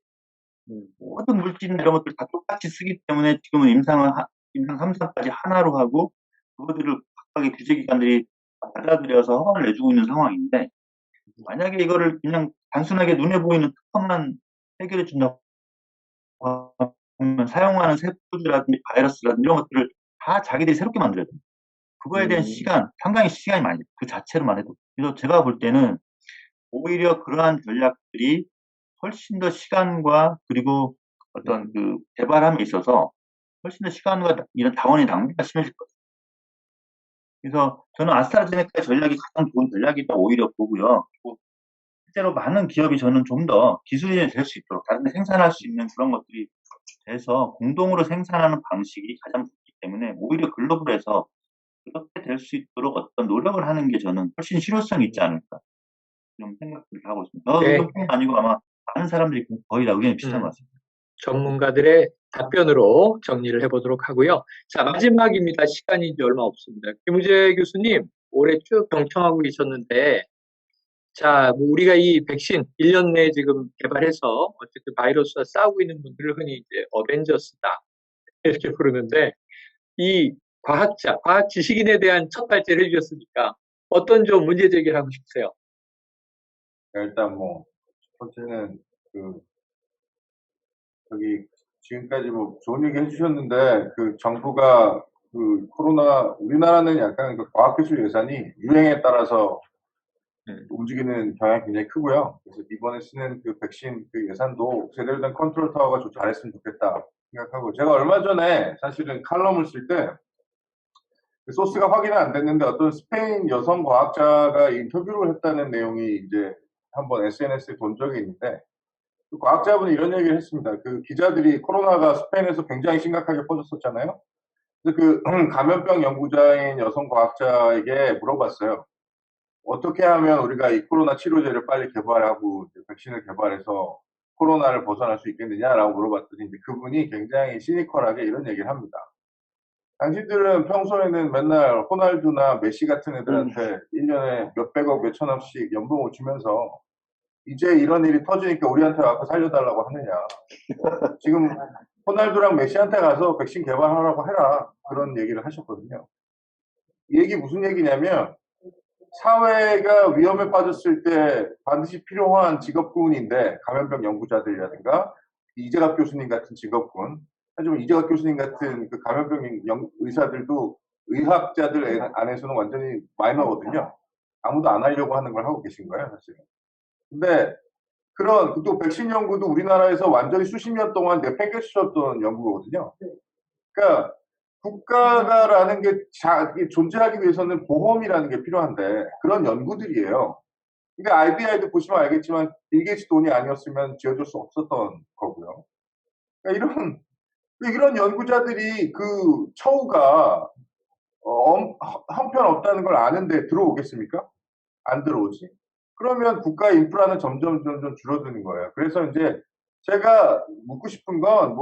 모든 물질이나 이런 것들 다 똑같이 쓰기 때문에 지금은 임상 3사까지 하나로 하고 그것들을 각각의 규제기관들이 받아들여서 허가를 내주고 있는 상황인데 만약에 이거를 그냥 단순하게 눈에 보이는 특허만 해결해 준다고 하면 사용하는 세포들이라든지 바이러스라든지 이런 것들을 다 자기들이 새롭게 만들어야 됩니다. 그거에 대한 상당히 시간이 많이 돼요. 그 자체로만 해도. 그래서 제가 볼 때는 오히려 그러한 전략들이 훨씬 더 시간과 그리고 어떤 그 개발함에 있어서 훨씬 더 시간과 이런 자원의 낭비가 심해질 것 같아요. 그래서 저는 아스트라제네카의 전략이 가장 좋은 전략이다 오히려 보고요. 그리고 실제로 많은 기업이 저는 좀 더 기술인이 될 수 있도록 다른 데 생산할 수 있는 그런 것들이 돼서 공동으로 생산하는 방식이 가장 좋기 때문에 오히려 글로벌에서 그렇게 될 수 있도록 어떤 노력을 하는 게 저는 훨씬 실효성이 있지 않을까 좀 생각을 하고 있습니다. 네. 의견뿐만 아니고 아마 많은 사람들이 거의 다 의견이 비슷한 것 같습니다. 전문가들의 답변으로 정리를 해보도록 하고요. 자, 마지막입니다. 시간이 이제 얼마 없습니다. 김우재 교수님, 올해 쭉 경청하고 계셨는데, 자, 뭐 우리가 이 백신 1년 내에 지금 개발해서 어쨌든 바이러스와 싸우고 있는 분들을 흔히 이제 어벤져스다. 이렇게 부르는데, 이 과학자, 과학 지식인에 대한 첫 발제를 해주셨으니까, 어떤 좀 문제 제기를 하고 싶으세요? 일단 뭐, 첫 번째는 저기 지금까지 뭐 좋은 얘기 해주셨는데 정부가 코로나 우리나라는 약간 과학기술 예산이 유행에 따라서 움직이는 경향이 굉장히 크고요. 그래서 이번에 쓰는 백신 예산도 제대로 된 컨트롤 타워가 좀 잘했으면 좋겠다 생각하고, 제가 얼마 전에 사실은 칼럼을 쓸 때 소스가 확인은 안 됐는데 어떤 스페인 여성 과학자가 인터뷰를 했다는 내용이 이제 한번 SNS에 본 적이 있는데, 그 과학자분이 이런 얘기를 했습니다. 기자들이 코로나가 스페인에서 굉장히 심각하게 퍼졌었잖아요. 그래서 감염병 연구자인 여성 과학자에게 물어봤어요. 어떻게 하면 우리가 이 코로나 치료제를 빨리 개발하고 백신을 개발해서 코로나를 벗어날 수 있겠느냐라고 물어봤더니 이제 그분이 굉장히 시니컬하게 이런 얘기를 합니다. 당신들은 평소에는 맨날 호날두나 메시 같은 애들한테 1년에 몇백억, 몇천억씩 연봉을 주면서 이제 이런 일이 터지니까 우리한테 와서 살려달라고 하느냐. 지금 호날두랑 메시한테 가서 백신 개발하라고 해라. 그런 얘기를 하셨거든요. 이 얘기 무슨 얘기냐면, 사회가 위험에 빠졌을 때 반드시 필요한 직업군인데, 감염병 연구자들이라든가 이재갑 교수님 같은 직업군, 하지만 이재갑 교수님 같은 감염병 의사들도 의학자들 안에서는 완전히 마이너거든요. 아무도 안 하려고 하는 걸 하고 계신 거예요, 사실은. 근데 또 백신 연구도 우리나라에서 완전히 수십 년 동안 내팽개쳤던 연구거든요. 그러니까 국가라는 게 존재하기 위해서는 보험이라는 게 필요한데 그런 연구들이에요. 그러니까 IBI도 보시면 알겠지만 빌 게이츠 돈이 아니었으면 지어줄 수 없었던 거고요. 그러니까 이런 연구자들이 처우가 형편없다는 걸 아는데 들어오겠습니까? 안 들어오지. 그러면 국가 인프라는 점점 줄어드는 거예요. 그래서 이제 제가 묻고 싶은 건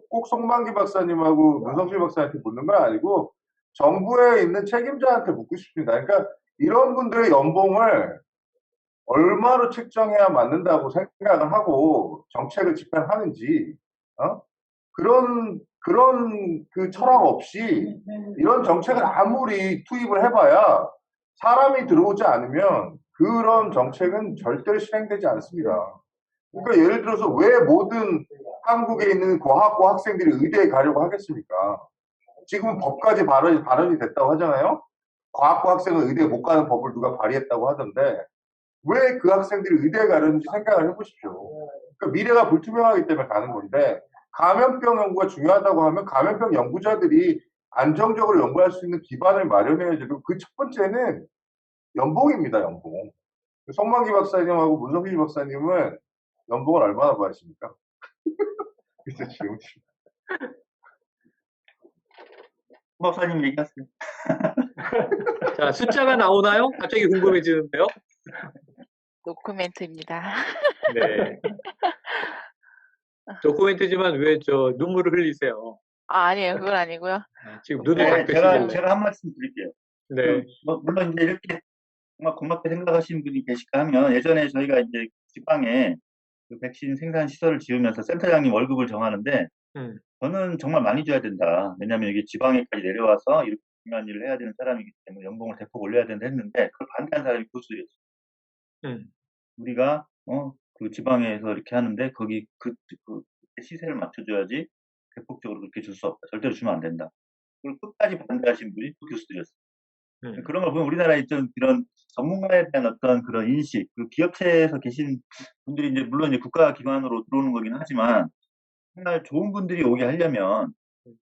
꼭 송만기 박사님하고 문성실 박사한테 묻는 건 아니고 정부에 있는 책임자한테 묻고 싶습니다. 그러니까 이런 분들의 연봉을 얼마로 책정해야 맞는다고 생각을 하고 정책을 집행하는지, 그런 철학 없이 이런 정책을 아무리 투입을 해봐야 사람이 들어오지 않으면 그런 정책은 절대로 실행되지 않습니다. 그러니까 예를 들어서 왜 모든 한국에 있는 과학고 학생들이 의대에 가려고 하겠습니까? 지금은 법까지 발언이 됐다고 하잖아요. 과학고 학생은 의대에 못 가는 법을 누가 발의했다고 하던데 왜 그 학생들이 의대에 가려는지 생각을 해보십시오. 그러니까 미래가 불투명하기 때문에 가는 건데, 감염병 연구가 중요하다고 하면 감염병 연구자들이 안정적으로 연구할 수 있는 기반을 마련해야지. 그 첫 번째는 연봉입니다, 연봉. 송만기 박사님하고 문성길 박사님은 연봉을 얼마나 받으십니까? 그래서 지금 박사님 얘기하세요. 자, 숫자가 나오나요? 갑자기 궁금해지는데요. 노코멘트입니다. 네. 도쿠멘트지만 왜 눈물을 흘리세요? 아니에요. 그건 아니고요. 지금 눈을 네, 닦으시길래. 제가 한 말씀 드릴게요. 네. 물론 이제 이렇게 정말 고맙게 생각하시는 분이 계실까 하면, 예전에 저희가 이제 지방에 백신 생산 시설을 지으면서 센터장님 월급을 정하는데, 저는 정말 많이 줘야 된다. 왜냐하면 이게 지방에까지 내려와서 이렇게 중요한 일을 해야 되는 사람이기 때문에 연봉을 대폭 올려야 된다 했는데, 그걸 반대한 사람이 교수였어요. 우리가 그 지방에서 이렇게 하는데 거기 시세를 맞춰줘야지 대폭적으로 그렇게 줄 수 없다. 절대로 주면 안 된다. 그걸 끝까지 반대하신 분이 또 교수들이었어요. 그런 걸 보면 우리나라의 좀 이런 전문가에 대한 어떤 그런 인식, 그리고 기업체에서 계신 분들이 이제 물론 이제 국가기관으로 들어오는 거긴 하지만, 정말 좋은 분들이 오게 하려면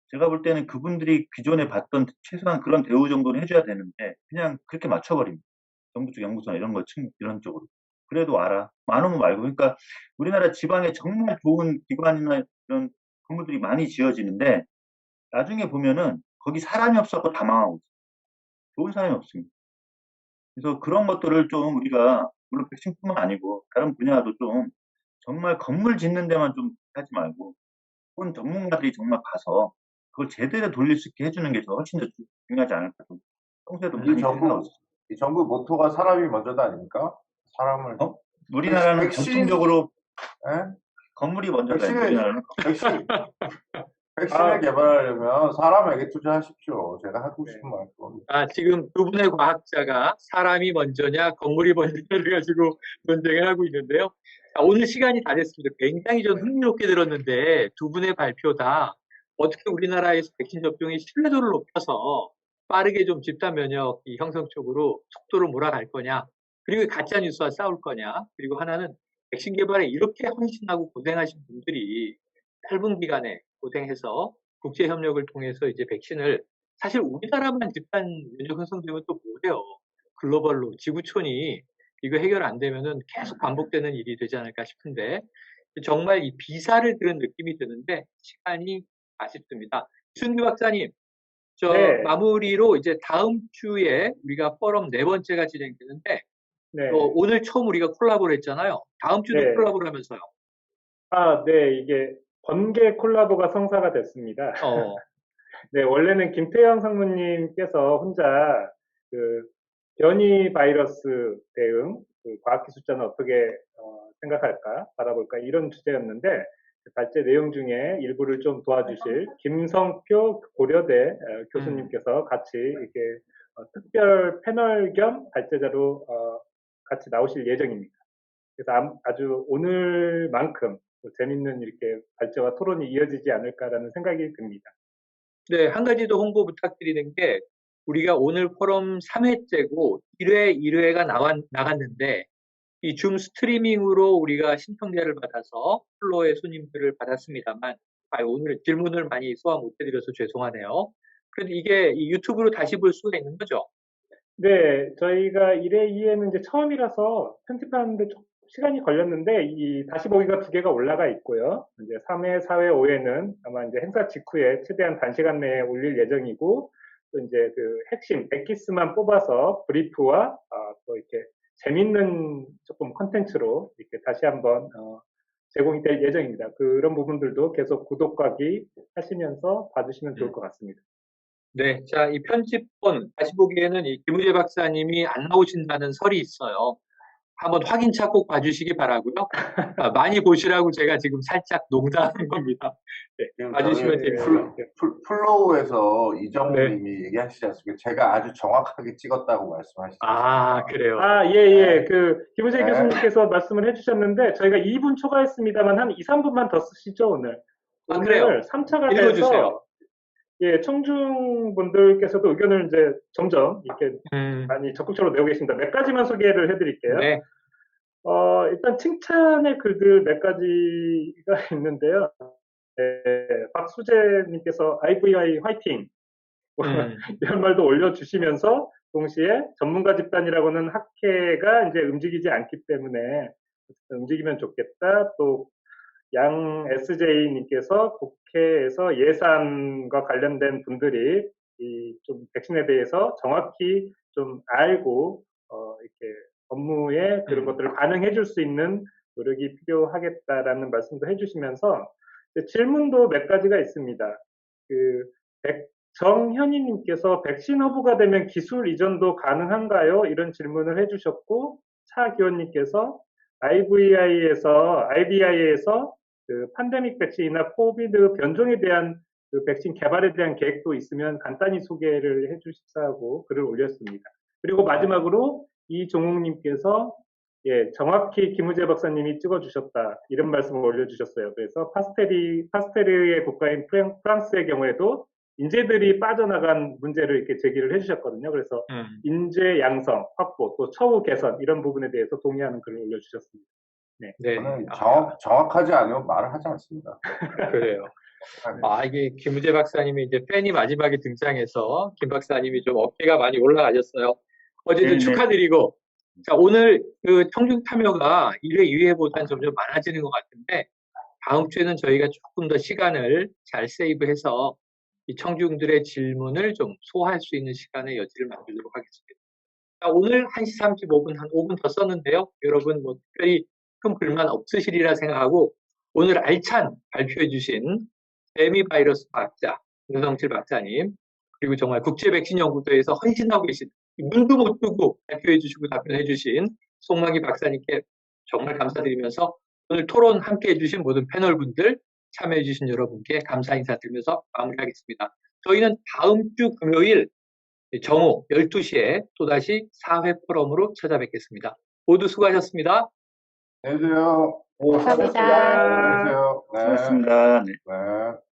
제가 볼 때는 그분들이 기존에 받던 최소한 그런 대우 정도는 해줘야 되는데 그냥 그렇게 맞춰버립니다. 정부 쪽 연구소나 이런 쪽으로. 그래도 와라. 안 오면 말고. 그러니까 우리나라 지방에 정말 좋은 기관이나 이런 건물들이 많이 지어지는데 나중에 보면은 거기 사람이 없어서 다 망하고 있어요. 좋은 사람이 없습니다. 그래서 그런 것들을 좀 우리가 물론 백신뿐만 아니고 다른 분야도 좀 정말 건물 짓는 데만 좀 하지 말고 그런 전문가들이 정말 가서 그걸 제대로 돌릴 수 있게 해주는 게 더 훨씬 더 중요하지 않을까 좀 평소에도 많이 생각하고 있습니다. 이 정부 모토가 사람이 먼저다 아닙니까? 사람을 우리나라는 백신- 전통적으로 예? 건물이 먼저다. 백신을- 우리나라는 백신을 개발하려면 사람에게 투자하십시오. 제가 하고 싶은 말 그겁니다. 지금 두 분의 과학자가 사람이 먼저냐, 건물이 먼저냐를 가지고 논쟁을 하고 있는데요. 오늘 시간이 다 됐습니다. 굉장히 전 흥미롭게 들었는데 두 분의 발표 다 어떻게 우리나라에서 백신 접종의 신뢰도를 높여서 빠르게 좀 집단 면역이 형성 쪽으로 속도를 몰아갈 거냐, 그리고 가짜 뉴스와 싸울 거냐, 그리고 하나는 백신 개발에 이렇게 헌신하고 고생하신 분들이 짧은 기간에 고생해서 국제 협력을 통해서 이제 백신을 사실 우리나라만 집단 면역 형성되면 또 뭐해요? 글로벌로 지구촌이 이거 해결 안 되면은 계속 반복되는 일이 되지 않을까 싶은데 정말 이 비사를 들은 느낌이 드는데 시간이 아쉽습니다. 이순규 박사님, 네. 마무리로 이제 다음 주에 우리가 포럼 4번째가 진행되는데 네. 오늘 처음 우리가 콜라보를 했잖아요. 다음 주도 네. 콜라보를 하면서요. 네, 이게 번개 콜라보가 성사가 됐습니다. 네, 원래는 김태형 상무님께서 혼자 그 변이 바이러스 대응, 그 과학기술자는 어떻게 생각할까, 바라볼까 이런 주제였는데 발제 내용 중에 일부를 좀 도와주실 김성표 고려대 교수님께서 같이 이렇게 특별 패널 겸 발제자로 같이 나오실 예정입니다. 그래서 아주 오늘만큼 재밌는 이렇게 발제와 토론이 이어지지 않을까라는 생각이 듭니다. 네, 한 가지 더 홍보 부탁드리는 게 우리가 오늘 포럼 3회째고 1회, 1회가 나갔는데 이 줌 스트리밍으로 우리가 신청자를 받아서 플로의 손님들을 받았습니다만 오늘 질문을 많이 소화 못 해드려서 죄송하네요. 그래도 이게 이 유튜브로 다시 볼 수가 있는 거죠? 네, 저희가 1회, 2회는 이제 처음이라서 편집하는데 좀 시간이 걸렸는데 이 다시 보기가 2개가 올라가 있고요. 이제 3회, 4회, 5회는 아마 이제 행사 직후에 최대한 단시간 내에 올릴 예정이고 또 이제 그 핵심 엑기스만 뽑아서 브리프와 또 이렇게 재밌는 조금 컨텐츠로 이렇게 다시 한번 제공이 될 예정입니다. 그런 부분들도 계속 구독하기 하시면서 봐주시면 좋을 것 같습니다. 네, 자, 이 편집본 다시 보기에는 이 김우재 박사님이 안 나오신다는 설이 있어요. 한번 확인차 꼭 봐주시기 바라고요. 많이 보시라고 제가 지금 살짝 농담한 겁니다. 네, 봐주시면 됩니다. 플로우에서 이정우님이 얘기하시지 않습니까? 제가 아주 정확하게 찍었다고 말씀하시죠. 그래요. 예. 그 김우재 교수님께서 말씀을 해주셨는데 저희가 2분 초과했습니다만 한 2, 3분만 더 쓰시죠 오늘. 그래요. 오늘 3차가 읽어주세요. 돼서 예, 청중분들께서도 의견을 이제 점점 이렇게 많이 적극적으로 내고 계십니다. 몇 가지만 소개를 해드릴게요. 네. 일단 칭찬의 글들 몇 가지가 있는데요. 네, 박수재님께서 IVI 화이팅! 이런 말도 올려주시면서 동시에 전문가 집단이라고는 학회가 이제 움직이지 않기 때문에 움직이면 좋겠다. 또 양 SJ님께서 국회에서 예산과 관련된 분들이 이 좀 백신에 대해서 정확히 좀 알고 이렇게 업무에 그런 것들을 반영해 줄 수 있는 노력이 필요하겠다라는 말씀도 해주시면서 질문도 몇 가지가 있습니다. 정현희님께서 백신 허브가 되면 기술 이전도 가능한가요? 이런 질문을 해주셨고 차기원님께서 IVI에서 그 팬데믹 백신이나 코비드 변종에 대한 그 백신 개발에 대한 계획도 있으면 간단히 소개를 해주시라고 글을 올렸습니다. 그리고 마지막으로 이종욱님께서 정확히 김우재 박사님이 찍어주셨다 이런 말씀을 올려주셨어요. 그래서 파스테르의 국가인 프랑스의 경우에도 인재들이 빠져나간 문제를 이렇게 제기를 해주셨거든요. 그래서 인재 양성, 확보, 또 처우 개선 이런 부분에 대해서 동의하는 글을 올려주셨습니다. 네. 저는 정확하지 않으면 말을 하지 않습니다. 그래요. 이게 김우재 박사님이 이제 팬이 마지막에 등장해서 김 박사님이 좀 어깨가 많이 올라가셨어요. 어제도 축하드리고. 자, 오늘 그 청중 참여가 1회, 2회보다는 점점 많아지는 것 같은데 다음 주에는 저희가 조금 더 시간을 잘 세이브해서 이 청중들의 질문을 좀 소화할 수 있는 시간의 여지를 만들도록 하겠습니다. 자, 오늘 1시 35분, 한 5분 더 썼는데요. 여러분 뭐 특별히 큰 불만 없으시리라 생각하고 오늘 알찬 발표해 주신 에미 바이러스 박사, 윤성칠 박사님, 그리고 정말 국제 백신 연구소에서 헌신하고 계신 눈도 못 뜨고 발표해 주시고 답변해 주신 송만기 박사님께 정말 감사드리면서 오늘 토론 함께 해주신 모든 패널분들, 참여해 주신 여러분께 감사 인사드리면서 마무리하겠습니다. 저희는 다음 주 금요일 정오 12시에 또다시 4회 포럼으로 찾아뵙겠습니다. 모두 수고하셨습니다. 안녕히 계세요. 감사합니다. 안녕히 계세요. 네. 수고하셨습니다. 네. 네.